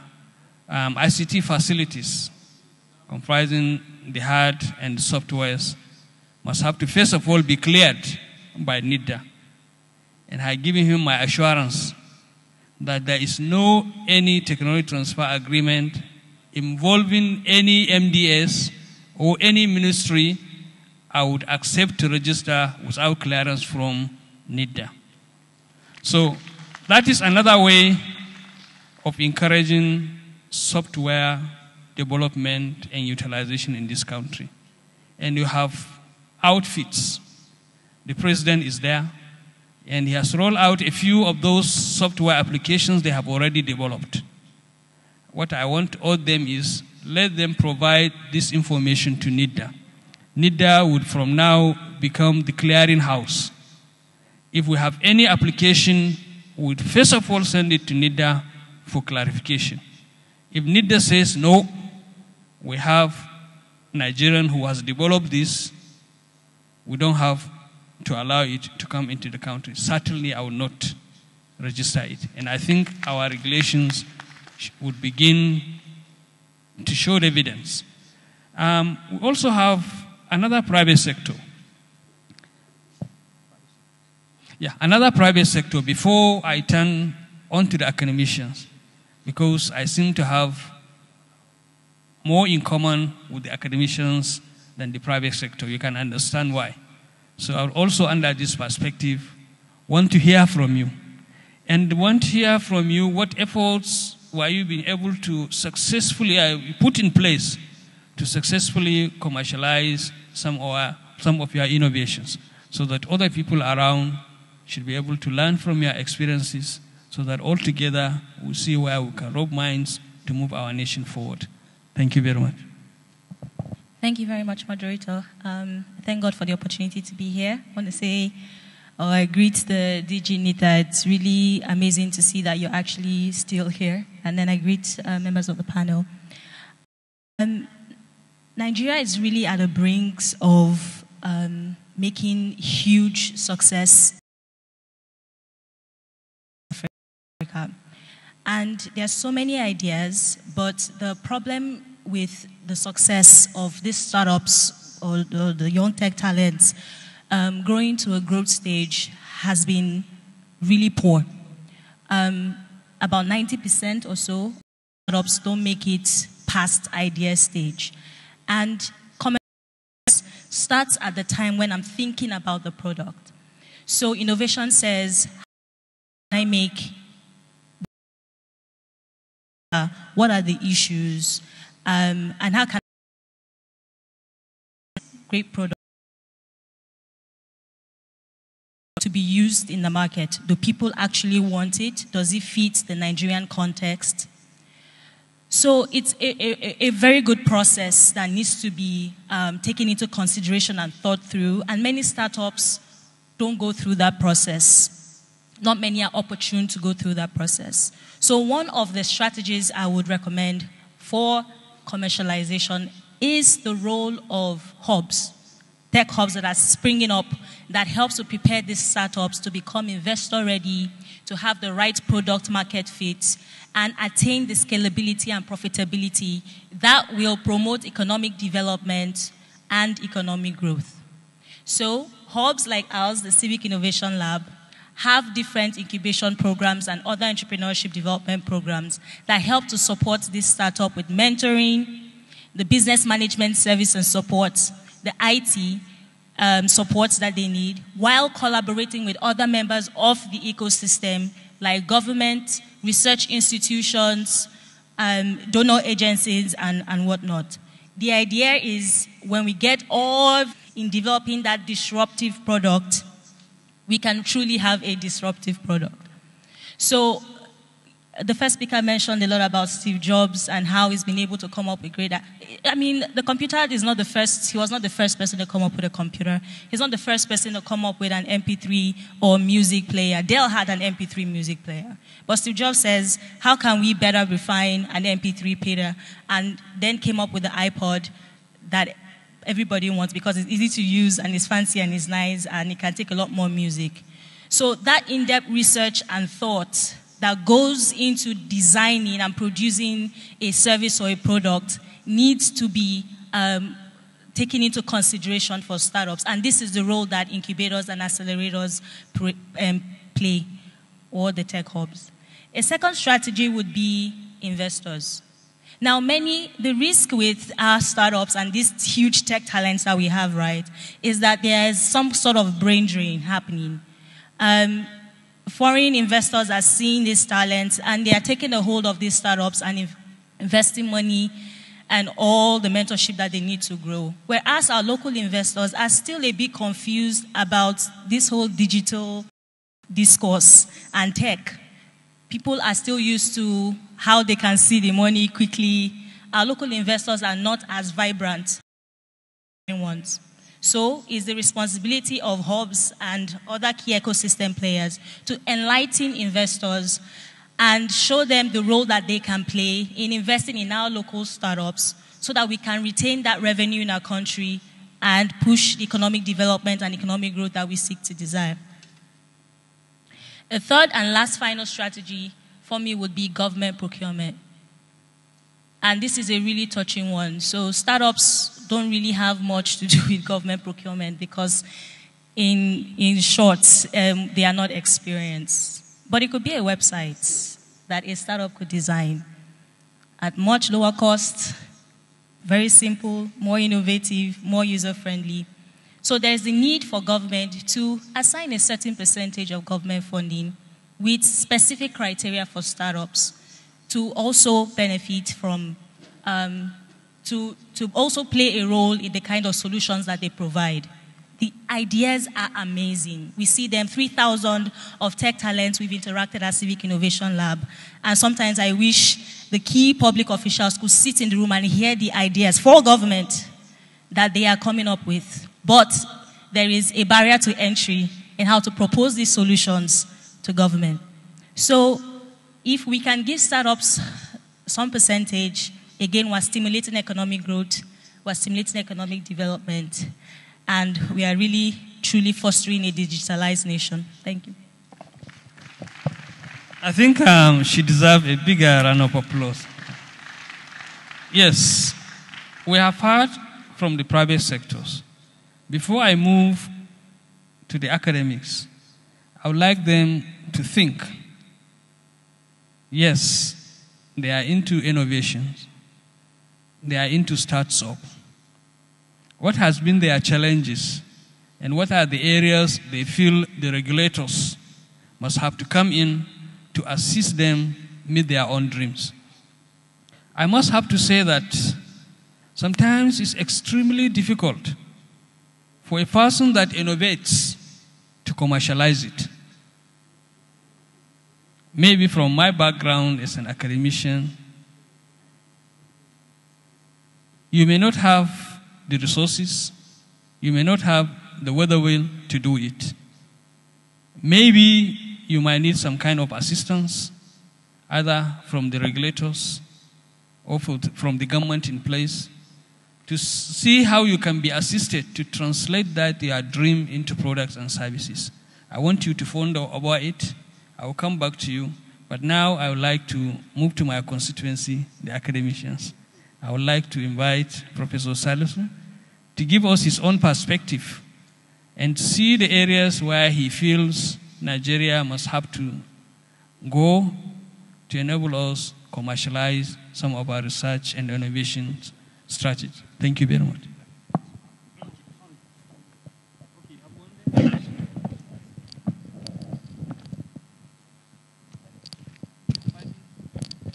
ICT facilities comprising the hard and softwares must have to first of all be cleared by NIDA. And I have given him my assurance that there is no any technology transfer agreement involving any MDS or any ministry I would accept to register without clearance from NIDA. So that is another way of encouraging software development and utilization in this country. And you have outfits. The president is there, and he has rolled out a few of those software applications they have already developed. What I want to urge them is, let them provide this information to NIDA. NIDA would from now become the clearing house. If we have any application, we would first of all send it to NIDA for clarification. If NIDA says, no, we have Nigerian who has developed this, we don't have to allow it to come into the country. Certainly, I will not register it. And I think our regulations would begin to show the evidence. We also have another private sector. Another private sector before I turn on to the academicians, because I seem to have more in common with the academicians than the private sector. You can understand why. So I also, under this perspective, want to hear from you. And want to hear from you what efforts were you being able to successfully put in place to successfully commercialize some of your innovations, so that other people around should be able to learn from your experiences, so that all together we'll see where we can rub minds to move our nation forward. Thank you very much. Thank you very much, Moderator. Thank God for the opportunity to be here. I want to say, I greet the DG Nita. It's really amazing to see that you're actually still here. And then I greet members of the panel. Nigeria is really at the brink of making huge success in Africa. And there are so many ideas, but the problem with the success of these startups or the young tech talents growing to a growth stage has been really poor. About 90% or so startups don't make it past idea stage. And starts at the time when I'm thinking about the product. So innovation says, how can I make, what are the issues, and how can great product to be used in the market? Do people actually want it? Does it fit the Nigerian context? So it's a very good process that needs to be taken into consideration and thought through. And many startups don't go through that process. Not many are opportune to go through that process. So one of the strategies I would recommend for commercialization is the role of hubs, tech hubs that are springing up that helps to prepare these startups to become investor ready, to have the right product market fit, and attain the scalability and profitability that will promote economic development and economic growth. So hubs like ours, the Civic Innovation Lab, have different incubation programs and other entrepreneurship development programs that help to support this startup with mentoring, the business management service and support, the IT support that they need, while collaborating with other members of the ecosystem like government, research institutions, donor agencies, and whatnot. The idea is when we get all in developing that disruptive product, we can truly have a disruptive product. So the first speaker mentioned a lot about Steve Jobs and how he's been able to come up with great... I mean, the computer is not the first... He was not the first person to come up with a computer. He's not the first person to come up with an MP3 or music player. Dell had an MP3 music player. But Steve Jobs says, how can we better refine an MP3 player? And then came up with the iPod that everybody wants because it's easy to use and it's fancy and it's nice and it can take a lot more music. So that in-depth research and thought that goes into designing and producing a service or a product needs to be taken into consideration for startups. And this is the role that incubators and accelerators play, or the tech hubs. A second strategy would be investors. Now, the risk with our startups and these huge tech talents that we have, right, is that there is some sort of brain drain happening. Foreign investors are seeing these talents and they are taking a hold of these startups and investing money and all the mentorship that they need to grow. Whereas our local investors are still a bit confused about this whole digital discourse and tech. People are still used to how they can see the money quickly. Our local investors are not as vibrant as ones. So it's the responsibility of hubs and other key ecosystem players to enlighten investors and show them the role that they can play in investing in our local startups so that we can retain that revenue in our country and push economic development and economic growth that we seek to desire. A third and last final strategy for me would be government procurement. And this is a really touching one. So startups don't really have much to do with government procurement because in short, they are not experienced. But it could be a website that a startup could design at much lower cost, very simple, more innovative, more user-friendly. So there's the need for government to assign a certain percentage of government funding with specific criteria for startups to also benefit from, to also play a role in the kind of solutions that they provide. The ideas are amazing. We see them, 3,000 of tech talents we've interacted at Civic Innovation Lab. And sometimes I wish the key public officials could sit in the room and hear the ideas for government that they are coming up with. But there is a barrier to entry in how to propose these solutions to government. So if we can give startups some percentage, again, we're stimulating economic growth, we're stimulating economic development, and we are really, truly fostering a digitalized nation. Thank you. I think she deserves a bigger round of applause. Yes, we have heard from the private sectors. Before I move to the academics, I would like them to think. Yes, they are into innovations. They are into startup. What has been their challenges? And what are the areas they feel the regulators must have to come in to assist them meet their own dreams? I must have to say that sometimes it's extremely difficult for a person that innovates to commercialize it. Maybe from my background as an academician, you may not have the resources, you may not have the wherewithal to do it. Maybe you might need some kind of assistance, either from the regulators or from the government in place, to see how you can be assisted to translate that your dream into products and services. I want you to ponder about it. I will come back to you. But now I would like to move to my constituency, the academicians. I would like to invite Professor Salisu to give us his own perspective and see the areas where he feels Nigeria must have to go to enable us commercialize some of our research and innovation strategies. Thank you very much.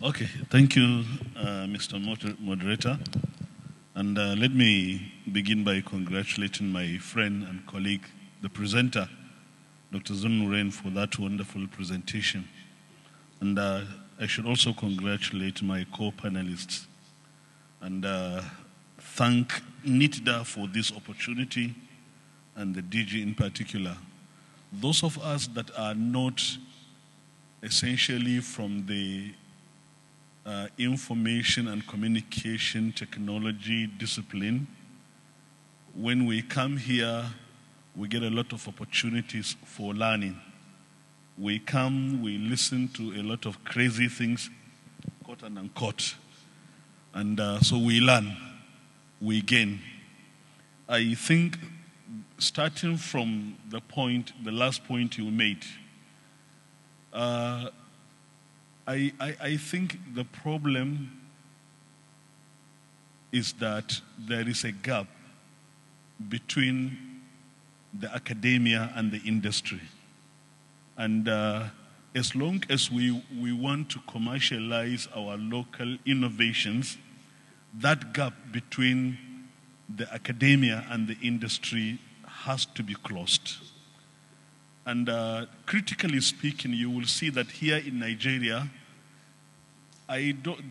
Okay, thank you, Mr. Moderator. And let me begin by congratulating my friend and colleague, the presenter, Dr. Zunuren, for that wonderful presentation. And I should also congratulate my co-panelists and thank NITDA for this opportunity and the DG in particular. Those of us that are not essentially from the information and communication technology discipline, when we come here, we get a lot of opportunities for learning. We come, we listen to a lot of crazy things, quote and unquote. And so we learn, we gain. I think starting from the last point you made, I think the problem is that there is a gap between the academia and the industry. And as long as we want to commercialize our local innovations, that gap between the academia and the industry has to be closed. And critically speaking, you will see that here in Nigeria,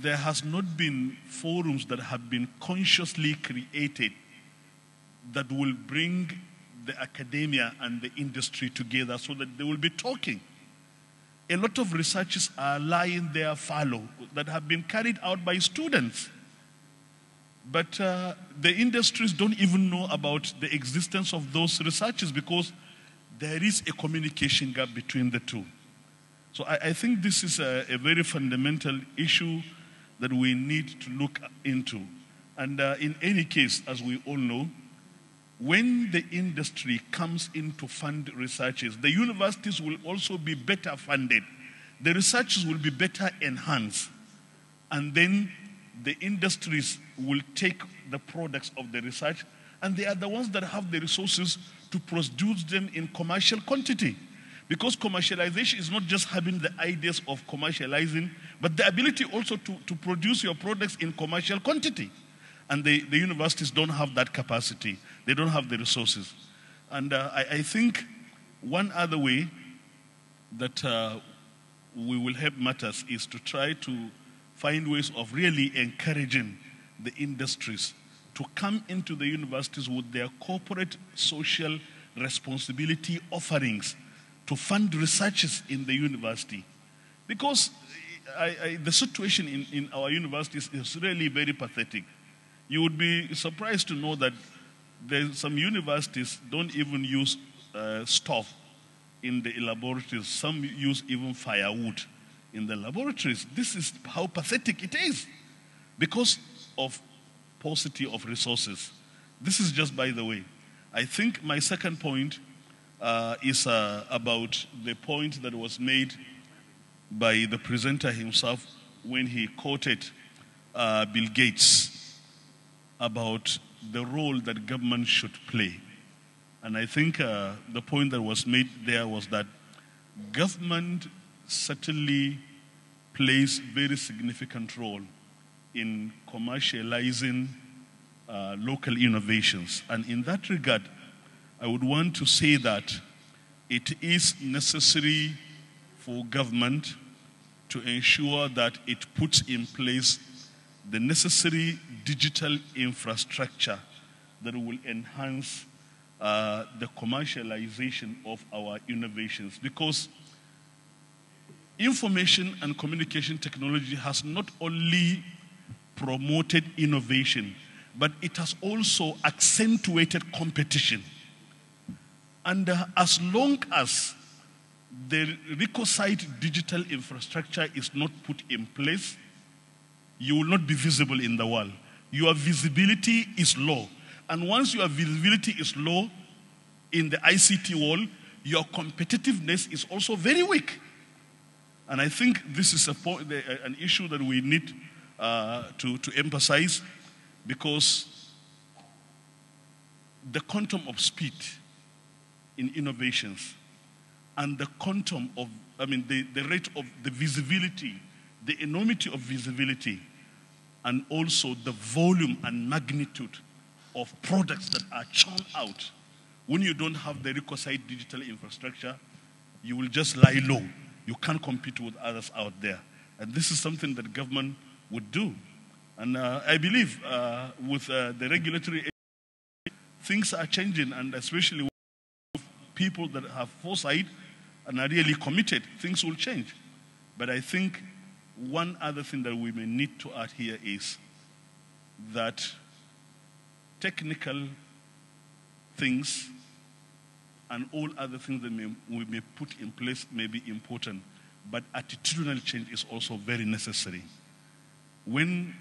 there has not been forums that have been consciously created that will bring the academia and the industry together so that they will be talking. A lot of researches are lying there fallow that have been carried out by students. But the industries don't even know about the existence of those researches because there is a communication gap between the two. So I think this is a very fundamental issue that we need to look into. And in any case, as we all know, when the industry comes in to fund researches, the universities will also be better funded. The researches will be better enhanced. And then the industries will take the products of the research, and they are the ones that have the resources to produce them in commercial quantity. Because commercialization is not just having the ideas of commercializing, but the ability also to produce your products in commercial quantity. And the universities don't have that capacity. They don't have the resources. And I think one other way that we will help matters is to try to find ways of really encouraging the industries to come into the universities with their corporate social responsibility offerings to fund researches in the university. Because the situation in our universities is really very pathetic. You would be surprised to know that some universities don't even use stove in the laboratories. Some use even firewood in the laboratories. This is how pathetic it is because of paucity of resources. This is just by the way. I think my second point is about the point that was made by the presenter himself when he quoted Bill Gates about the role that government should play. And I think the point that was made there was that government certainly plays very significant role in commercializing local innovations. And in that regard, I would want to say that it is necessary for government to ensure that it puts in place the necessary digital infrastructure that will enhance the commercialization of our innovations. Because information and communication technology has not only promoted innovation, but it has also accentuated competition. And as long as the requisite digital infrastructure is not put in place, you will not be visible in the world. Your visibility is low. And once your visibility is low in the ICT world, your competitiveness is also very weak. And I think this is an issue that we need to emphasize, because the quantum of speed in innovations and the quantum of, the rate of the visibility, the enormity of visibility, and also the volume and magnitude of products that are churned out. When you don't have the requisite digital infrastructure, you will just lie low. You can't compete with others out there. And this is something that government would do. And I believe with the regulatory things are changing, and especially with people that have foresight and are really committed, things will change. But I think one other thing that we may need to add here is that technical things and all other things that we may put in place may be important, but attitudinal change is also very necessary. When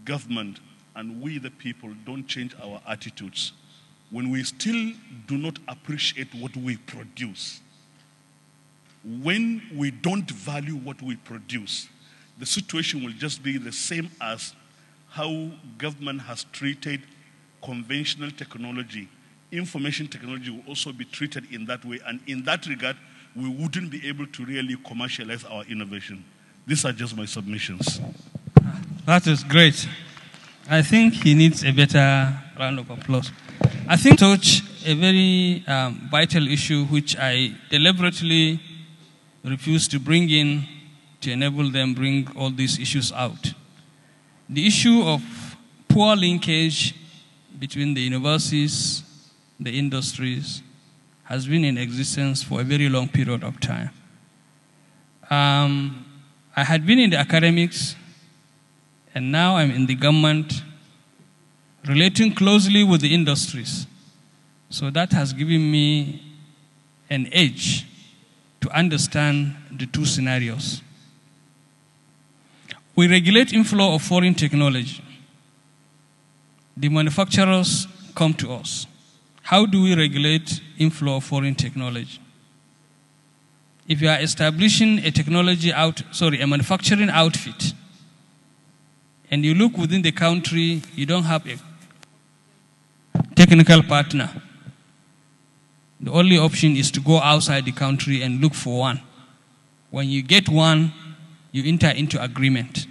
government and we the people don't change our attitudes, when we still do not appreciate what we produce, when we don't value what we produce, the situation will just be the same as how government has treated conventional technology. Information technology will also be treated in that way, and in that regard, we wouldn't be able to really commercialize our innovation. These are just my submissions. That is great. I think he needs a better round of applause. I think touch a very vital issue which I deliberately refuse to bring in to enable them bring all these issues out. The issue of poor linkage between the universities, the industries, has been in existence for a very long period of time. I had been in the academics, and now I'm in the government, relating closely with the industries. So that has given me an edge to understand the two scenarios. We regulate inflow of foreign technology. The manufacturers come to us. How do we regulate inflow of foreign technology? If you are establishing a manufacturing outfit, and you look within the country, you don't have a technical partner, the only option is to go outside the country and look for one. When you get one, you enter into agreement.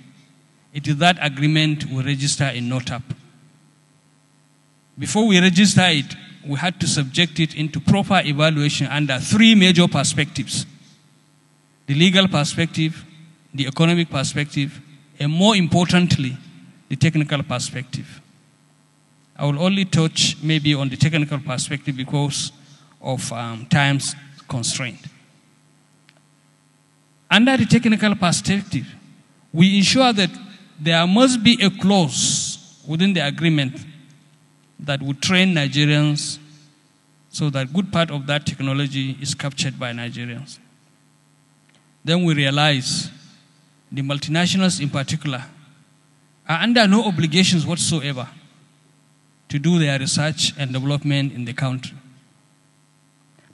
It is that agreement we register in NOTAP. Before we register it, we had to subject it into proper evaluation under three major perspectives: the legal perspective, the economic perspective, and more importantly, the technical perspective. I will only touch maybe on the technical perspective because of time's constraint. Under the technical perspective, we ensure that there must be a clause within the agreement that would train Nigerians so that good part of that technology is captured by Nigerians. Then we realize the multinationals in particular are under no obligations whatsoever to do their research and development in the country.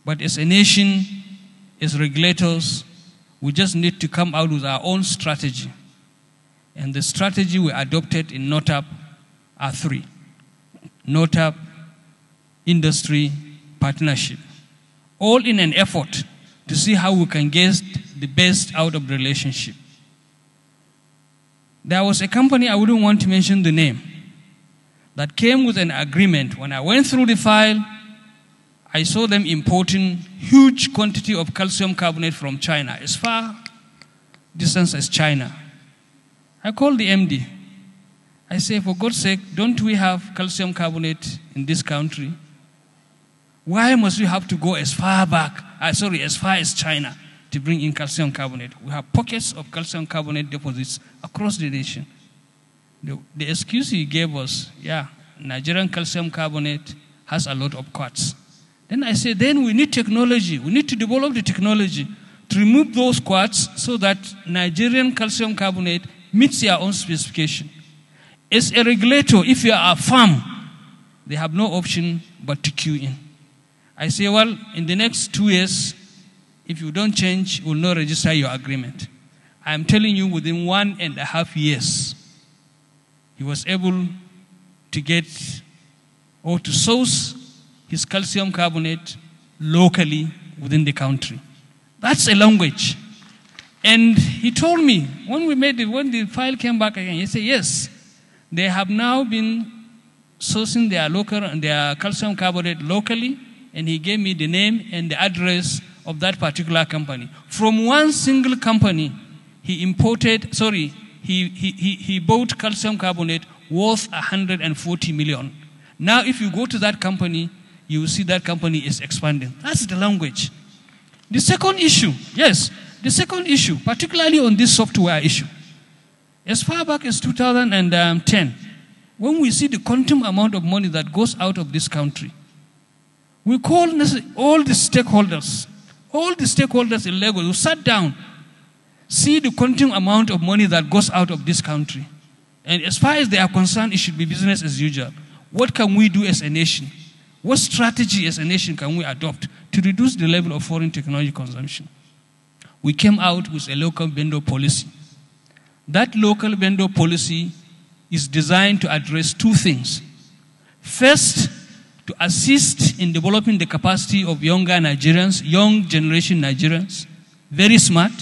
But as a nation, as regulators, we just need to come out with our own strategy. And the strategy we adopted in NOTAP are three: NOTAP, industry, partnership. All in an effort to see how we can get the best out of the relationship. There was a company, I wouldn't want to mention the name, that came with an agreement. When I went through the file, I saw them importing huge quantity of calcium carbonate from China, as far distance as China. I called the MD. I say, for God's sake, don't we have calcium carbonate in this country? Why must we have to go as far as China to bring in calcium carbonate? We have pockets of calcium carbonate deposits across the nation. The excuse he gave us, Nigerian calcium carbonate has a lot of quartz. Then I said, then we need technology. We need to develop the technology to remove those quartz so that Nigerian calcium carbonate meets their own specification. As a regulator, if you are a firm, they have no option but to queue in. I say, well, in the next 2 years, if you don't change, you will not register your agreement. I'm telling you, within 1.5 years, he was able to get or to source his calcium carbonate locally within the country. That's a language. And he told me, when the file came back again, he said, yes, they have now been sourcing their calcium carbonate locally, and he gave me the name and the address of that particular company. From one single company, he bought calcium carbonate worth 140 million. Now, if you go to that company, you will see that company is expanding. That's the language. The second issue, particularly on this software issue, as far back as 2010, when we see the quantum amount of money that goes out of this country, we call all the stakeholders in Lagos who sat down, see the quantum amount of money that goes out of this country. And as far as they are concerned, it should be business as usual. What can we do as a nation? What strategy as a nation can we adopt to reduce the level of foreign technology consumption? We came out with a local vendor policy. That local vendor policy is designed to address two things. First, to assist in developing the capacity of younger Nigerians, young generation Nigerians, very smart.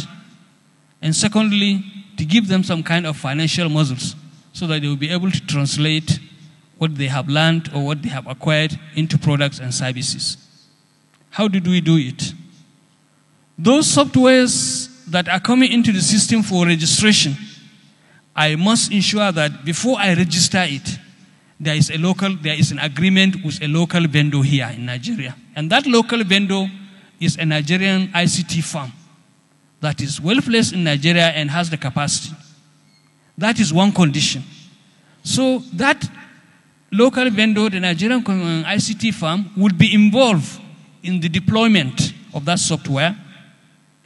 And secondly, to give them some kind of financial muscles so that they will be able to translate what they have learned or what they have acquired into products and services. How did we do it? Those softwares that are coming into the system for registration, I must ensure that before I register it, there is an agreement with a local vendor here in Nigeria. And that local vendor is a Nigerian ICT firm that is well placed in Nigeria and has the capacity. That is one condition. So that local vendor, the Nigerian ICT firm, will be involved in the deployment of that software,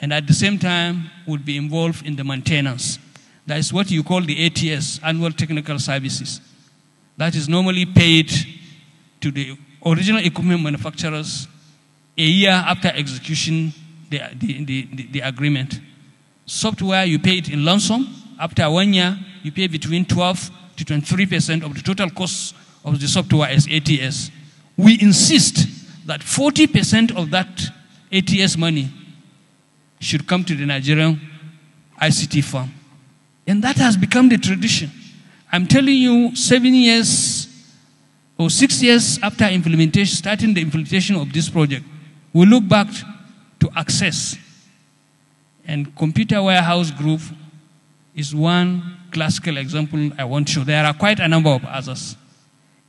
and at the same time will be involved in the maintenance. That is what you call the ATS, Annual Technical Services. That is normally paid to the original equipment manufacturers a year after execution the agreement. Software, you pay it in lump sum. After 1 year, you pay between 12 to 23% of the total cost of the software as ATS. We insist that 40% of that ATS money should come to the Nigerian ICT firm. And that has become the tradition. I'm telling you, 7 years or 6 years after implementation, starting the implementation of this project, we look back to Access. And Computer Warehouse Group is one classical example I want to show. There are quite a number of others.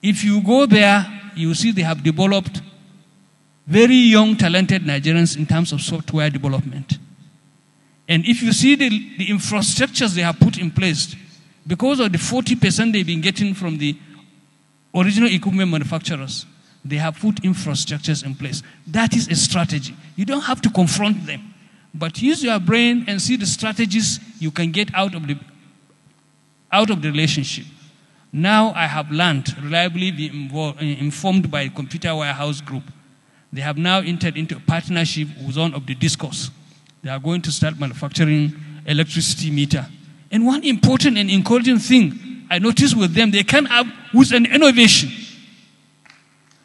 If you go there, you see they have developed very young, talented Nigerians in terms of software development. And if you see the infrastructures they have put in place, because of the 40% they've been getting from the original equipment manufacturers, they have put infrastructures in place. That is a strategy. You don't have to confront them, but use your brain and see the strategies you can get out of the relationship. Now I have learned, reliably be informed by Computer Warehouse Group. They have now entered into a partnership with one of the discos. They are going to start manufacturing electricity meter. And one important and encouraging thing I noticed with them, they came up with an innovation.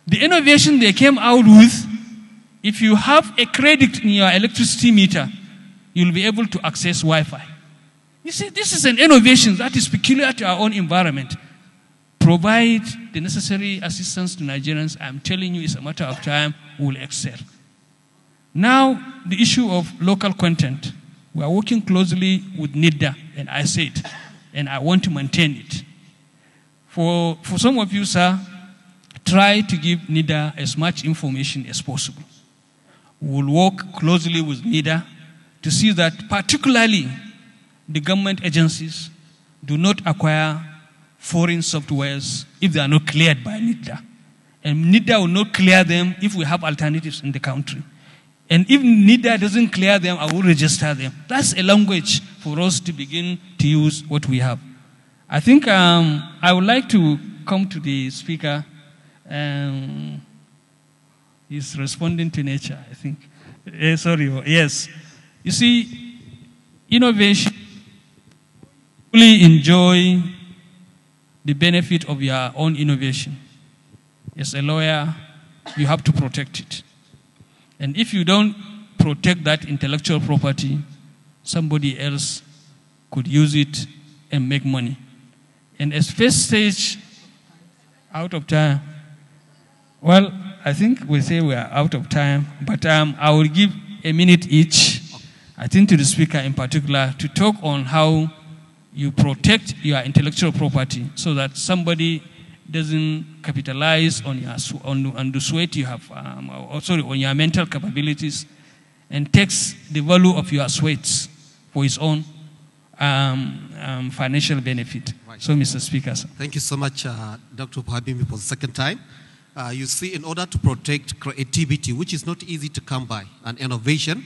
The innovation they came out with, if you have a credit in your electricity meter, you'll be able to access Wi-Fi. You see, this is an innovation that is peculiar to our own environment. Provide the necessary assistance to Nigerians. I'm telling you, it's a matter of time, we will excel. Now, the issue of local content. We are working closely with NIDA, and I said, and I want to maintain it. For some of you, sir, try to give NIDA as much information as possible. We will work closely with NIDA to see that particularly the government agencies do not acquire foreign softwares if they are not cleared by NIDA. And NIDA will not clear them if we have alternatives in the country. And if NIDA doesn't clear them, I will register them. That's a language for us to begin to use what we have. I think I would like to come to the speaker. He's responding to nature, I think. Sorry, yes. You see, innovation, fully enjoy the benefit of your own innovation. As a lawyer, you have to protect it. And if you don't protect that intellectual property, somebody else could use it and make money. And as first stage, out of time, well, I think we say we are out of time, but I will give a minute each, I think to the speaker in particular, to talk on how you protect your intellectual property so that somebody doesn't capitalize on the sweat you have, on your mental capabilities, and takes the value of your sweats for his own financial benefit. Right. So, Mr. Speaker. Sir. Thank you so much, Dr. for having me for the second time. You see, in order to protect creativity, which is not easy to come by, and innovation,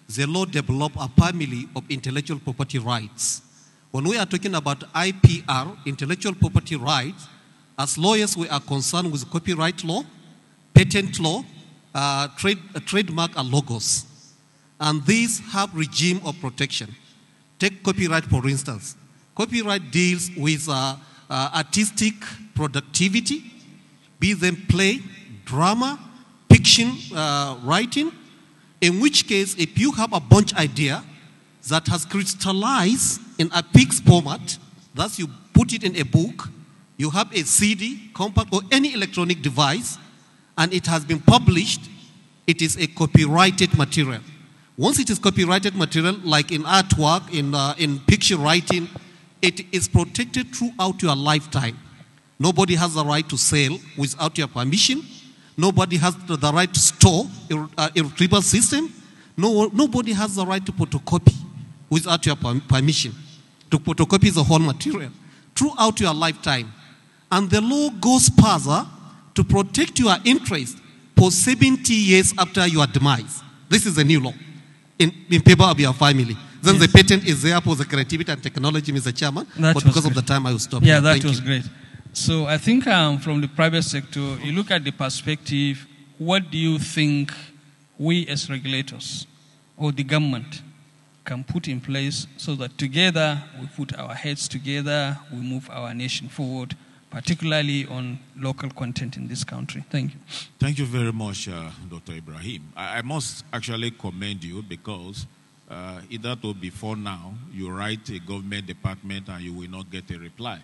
the law developed a family of intellectual property rights. When we are talking about IPR, intellectual property rights, as lawyers, we are concerned with copyright law, patent law, trademark and logos. And these have regime of protection. Take copyright, for instance. Copyright deals with artistic productivity, be them play, drama, fiction writing, in which case, if you have a bunch idea that has crystallized in a fixed format, thus you put it in a book, you have a CD, compact, or any electronic device, and it has been published, it is a copyrighted material. Once it is copyrighted material, like in artwork, in picture writing, it is protected throughout your lifetime. Nobody has the right to sell without your permission. Nobody has the right to store a retrieval system. Nobody has the right to photocopy without your permission. To photocopy the whole material throughout your lifetime. And the law goes further to protect your interest for 70 years after your demise. This is a new law in favor of your family. Then yes. The patent is there for the creativity and technology, Mr. Chairman. But because of the time, I will stop. Yeah, that was great. So I think from the private sector, you look at the perspective, what do you think we as regulators or the government can put in place so that together we put our heads together, we move our nation forward, particularly on local content in this country? Thank you. Thank you very much, Dr. Ibrahim. I must actually commend you because either to before now, you write a government department and you will not get a reply.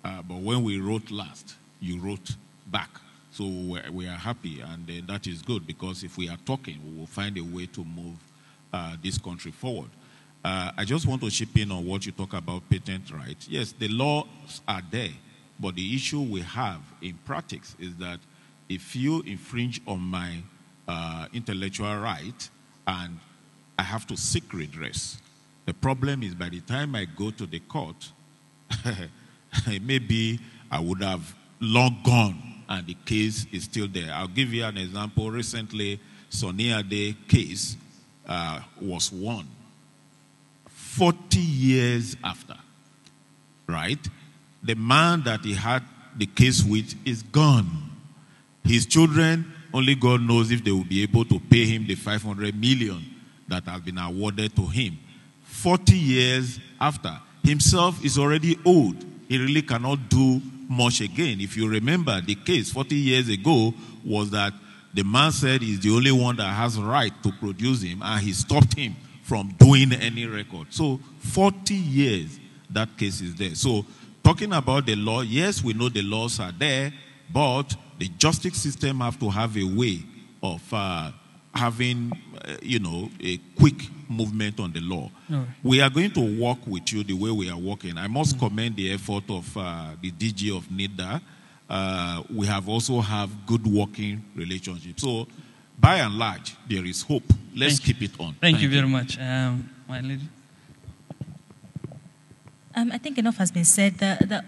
But when we wrote last, you wrote back. So we are happy, and that is good because if we are talking, we will find a way to move this country forward. I just want to chip in on what you talk about patent rights. Yes, the laws are there, but the issue we have in practice is that if you infringe on my intellectual right and I have to seek redress, the problem is by the time I go to the court, maybe I would have long gone and the case is still there. I'll give you an example. Recently, Sonny Ade case was won 40 years after, right? The man that he had the case with is gone. His children, only God knows if they will be able to pay him the 500 million that has been awarded to him. 40 years after, himself is already old. He really cannot do much again. If you remember, the case 40 years ago was that the man said he's the only one that has right to produce him, and he stopped him from doing any record. So 40 years, that case is there. So talking about the law, yes, we know the laws are there, but the justice system have to have a way of having, a quick movement on the law. Right. We are going to work with you the way we are working. I must commend the effort of the DG of NIDA. We have also have good working relationships. So, by and large, there is hope. Let's keep it on. Thank you very much. My lady. I think enough has been said.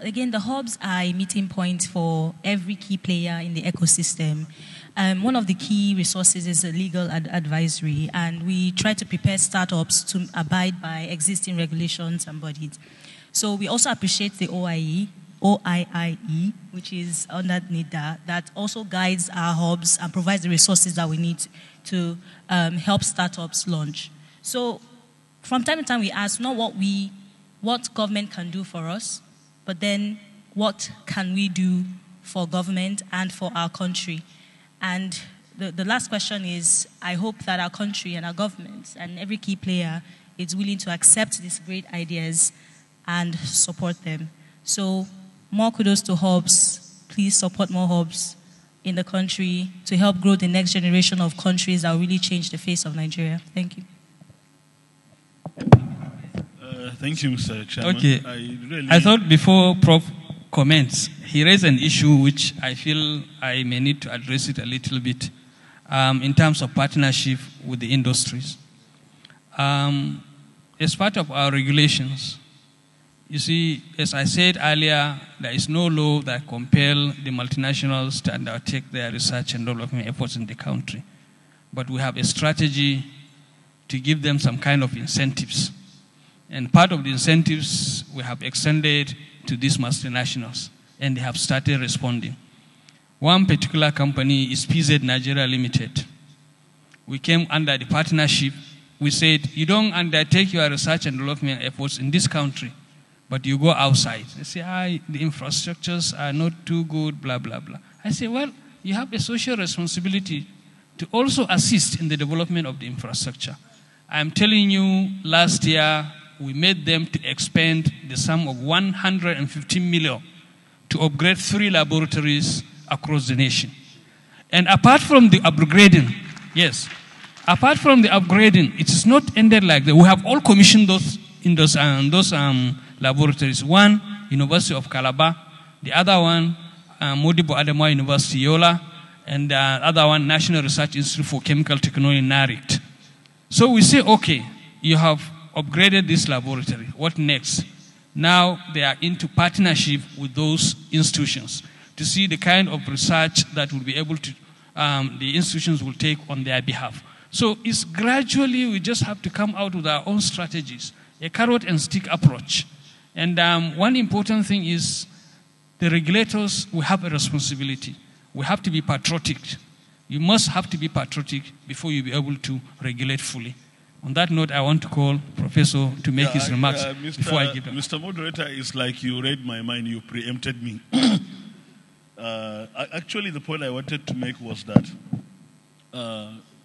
Again, the hubs are a meeting point for every key player in the ecosystem. One of the key resources is a legal advisory, and we try to prepare startups to abide by existing regulations and bodies. So we also appreciate the OIE OIIE, which is under NIDA, that also guides our hubs and provides the resources that we need to help startups launch. So from time to time we ask not what government can do for us, but then what can we do for government and for our country. And the last question is, I hope that our country and our government and every key player is willing to accept these great ideas and support them. So more kudos to hubs. Please support more hubs in the country to help grow the next generation of countries that will really change the face of Nigeria. Thank you. Thank you, Mr. Chairman. Okay. I thought before Prof comments, he raised an issue which I feel I may need to address it a little bit in terms of partnership with the industries. As part of our regulations, you see, as I said earlier, there is no law that compels the multinationals to undertake their research and development efforts in the country. But we have a strategy to give them some kind of incentives. And part of the incentives we have extended to these multinationals, and they have started responding. One particular company is PZ Nigeria Limited. We came under the partnership. We said, you don't undertake your research and development efforts in this country, but you go outside. They say, the infrastructures are not too good, blah, blah, blah. I say, well, you have a social responsibility to also assist in the development of the infrastructure. I'm telling you, last year, we made them to expend the sum of 115 million to upgrade 3 laboratories across the nation. And apart from the upgrading, yes, apart from the upgrading, it is not ended like that. We have all commissioned those laboratories. One, University of Calabar, the other one, Modibo Adamawa University, Yola, and the other one, National Research Institute for Chemical Technology, NARICT. So we say, okay, you have upgraded this laboratory. What next? Now they are into partnership with those institutions to see the kind of research that will be able to, the institutions will take on their behalf. So it's gradually, we just have to come out with our own strategies, a carrot and stick approach. And one important thing is the regulators will have a responsibility. We have to be patriotic. You must have to be patriotic before you'll be able to regulate fully. On that note, I want to call Professor to make his remarks before I give them. Mr. Moderator, it's like you read my mind, you preempted me. Actually, the point I wanted to make was that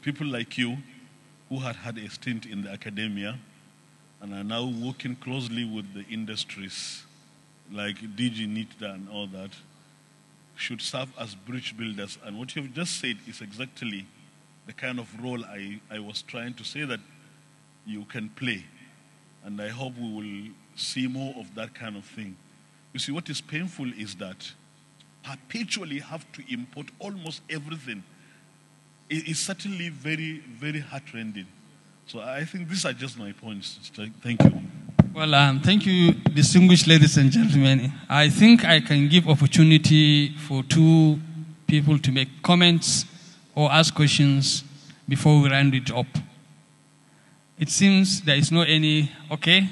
people like you, who had had a stint in the academia and are now working closely with the industries, like DG NITDA and all that, should serve as bridge builders. And what you've just said is exactly the kind of role I was trying to say that you can play. And I hope we will see more of that kind of thing. You see, what is painful is that perpetually have to import almost everything. It's certainly very, very heart-rending. So I think these are just my points. Thank you. Well, thank you, distinguished ladies and gentlemen. I think I can give opportunity for 2 people to make comments or ask questions before we round it up. It seems there is no any, okay.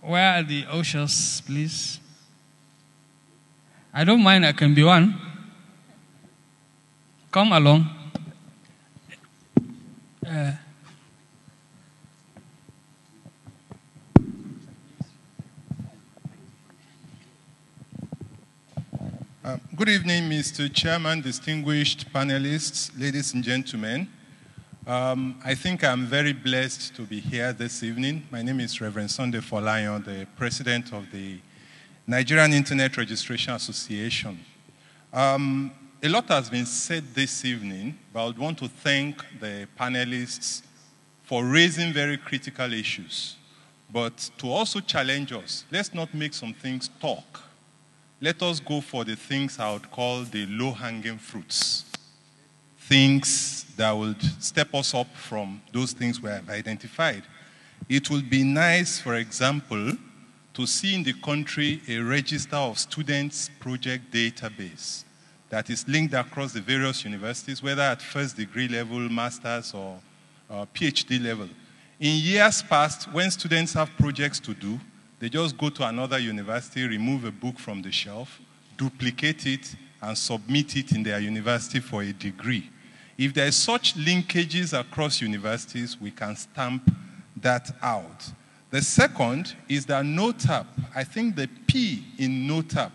Where are the ushers, please? I don't mind, I can be one. Come along. Good evening, Mr. Chairman, distinguished panelists, ladies and gentlemen. I think I'm very blessed to be here this evening. My name is Reverend Sunday Folayan, the president of the Nigerian Internet Registration Association. A lot has been said this evening, but I would want to thank the panelists for raising very critical issues, but to also challenge us. Let's not make some things talk. Let us go for the things I would call the low-hanging fruits, things that would step us up from those things we have identified. It would be nice, for example, to see in the country a register of students' project database that is linked across the various universities, whether at first degree level, master's, or PhD level. In years past, when students have projects to do, they just go to another university, remove a book from the shelf, duplicate it, and submit it in their university for a degree. If there are such linkages across universities, we can stamp that out. The second is that NOTAP, I think the P in NOTAP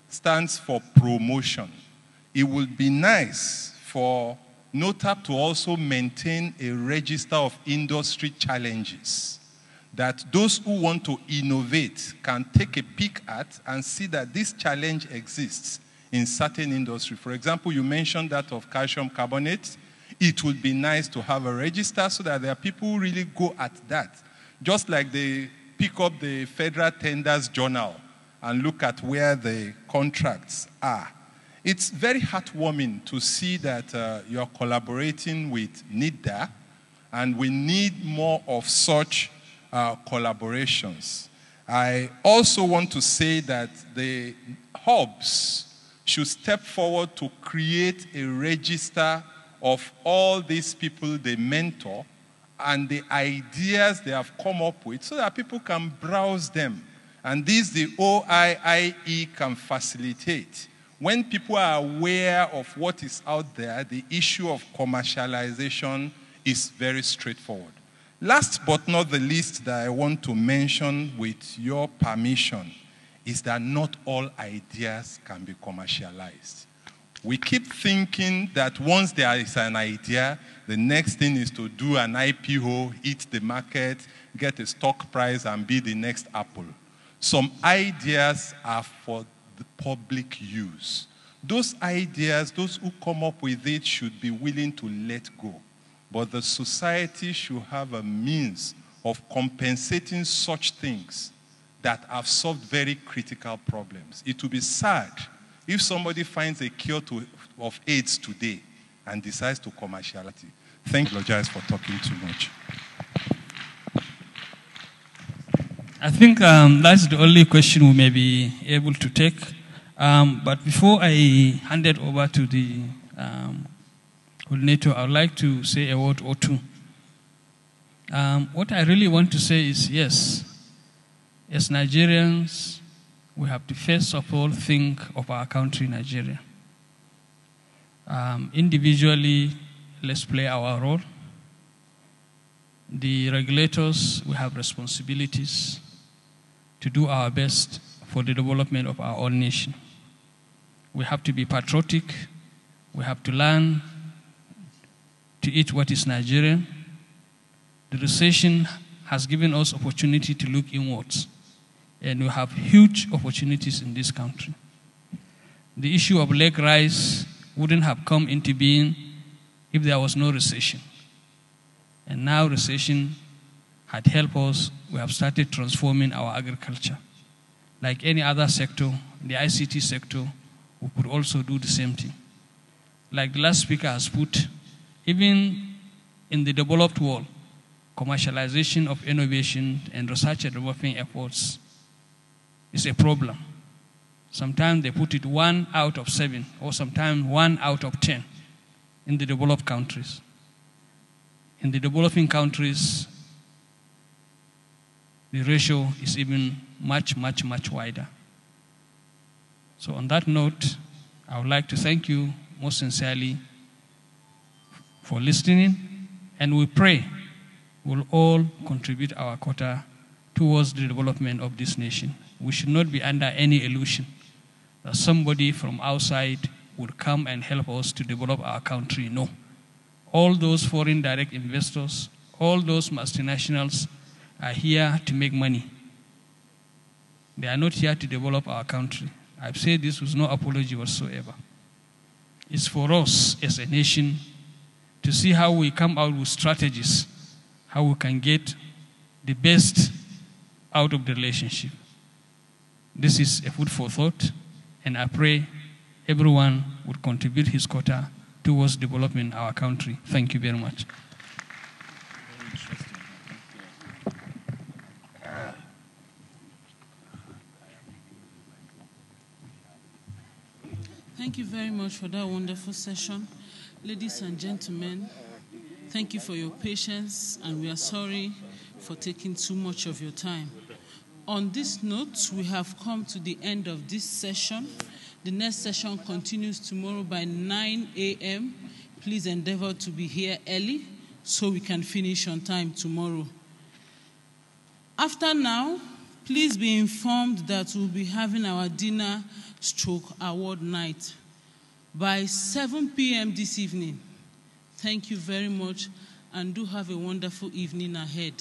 stands for promotion. It would be nice for NOTAP to also maintain a register of industry challenges that those who want to innovate can take a peek at and see that this challenge exists in certain industry. For example, you mentioned that of calcium carbonate. It would be nice to have a register so that there are people who really go at that. Just like they pick up the Federal Tenders Journal and look at where the contracts are. It's very heartwarming to see that you're collaborating with NIDA, and we need more of such collaborations. I also want to say that the hubs should step forward to create a register of all these people they mentor and the ideas they have come up with so that people can browse them. And this the OIIE can facilitate. When people are aware of what is out there, the issue of commercialization is very straightforward. Last but not the least that I want to mention with your permission is that not all ideas can be commercialized. We keep thinking that once there is an idea, the next thing is to do an IPO, hit the market, get a stock price, and be the next Apple. Some ideas are for the public use. Those ideas, those who come up with it should be willing to let go. But the society should have a means of compensating such things that have solved very critical problems. It would be sad if somebody finds a cure of AIDS today and decides to commercialize it. Thank you, apologize for talking too much. I think that's the only question we may be able to take. But before I hand it over to the coordinator, I would like to say a word or two. What I really want to say is, yes, as Nigerians, we have to first of all think of our country, Nigeria. Individually, let's play our role. The regulators, we have responsibilities to do our best for the development of our own nation. We have to be patriotic. We have to learn to eat what is Nigerian. The recession has given us opportunity to look inwards, and we have huge opportunities in this country. The issue of leg rise wouldn't have come into being if there was no recession. And now recession had helped us. We have started transforming our agriculture. Like any other sector, the ICT sector, we could also do the same thing. Like the last speaker has put, even in the developed world, commercialization of innovation and research and development efforts is a problem. Sometimes they put it 1 out of 7, or sometimes 1 out of 10 in the developed countries. In the developing countries, the ratio is even much, much, much wider. So on that note, I would like to thank you most sincerely for listening, and we pray we'll all contribute our quota towards the development of this nation. We should not be under any illusion that somebody from outside would come and help us to develop our country. No. All those foreign direct investors, all those multinationals are here to make money. They are not here to develop our country. I've said this with no apology whatsoever. It's for us as a nation to see how we come out with strategies, how we can get the best out of the relationship. This is a food for thought, and I pray everyone would contribute his quota towards developing our country. Thank you very much. Thank you very much for that wonderful session. Ladies and gentlemen, Thank you for your patience, and we are sorry for taking too much of your time. On this note, we have come to the end of this session. The next session continues tomorrow by 9 a.m. Please endeavor to be here early so we can finish on time tomorrow. After now, please be informed that we'll be having our dinner/award night by 7 p.m. this evening. Thank you very much, and do have a wonderful evening ahead.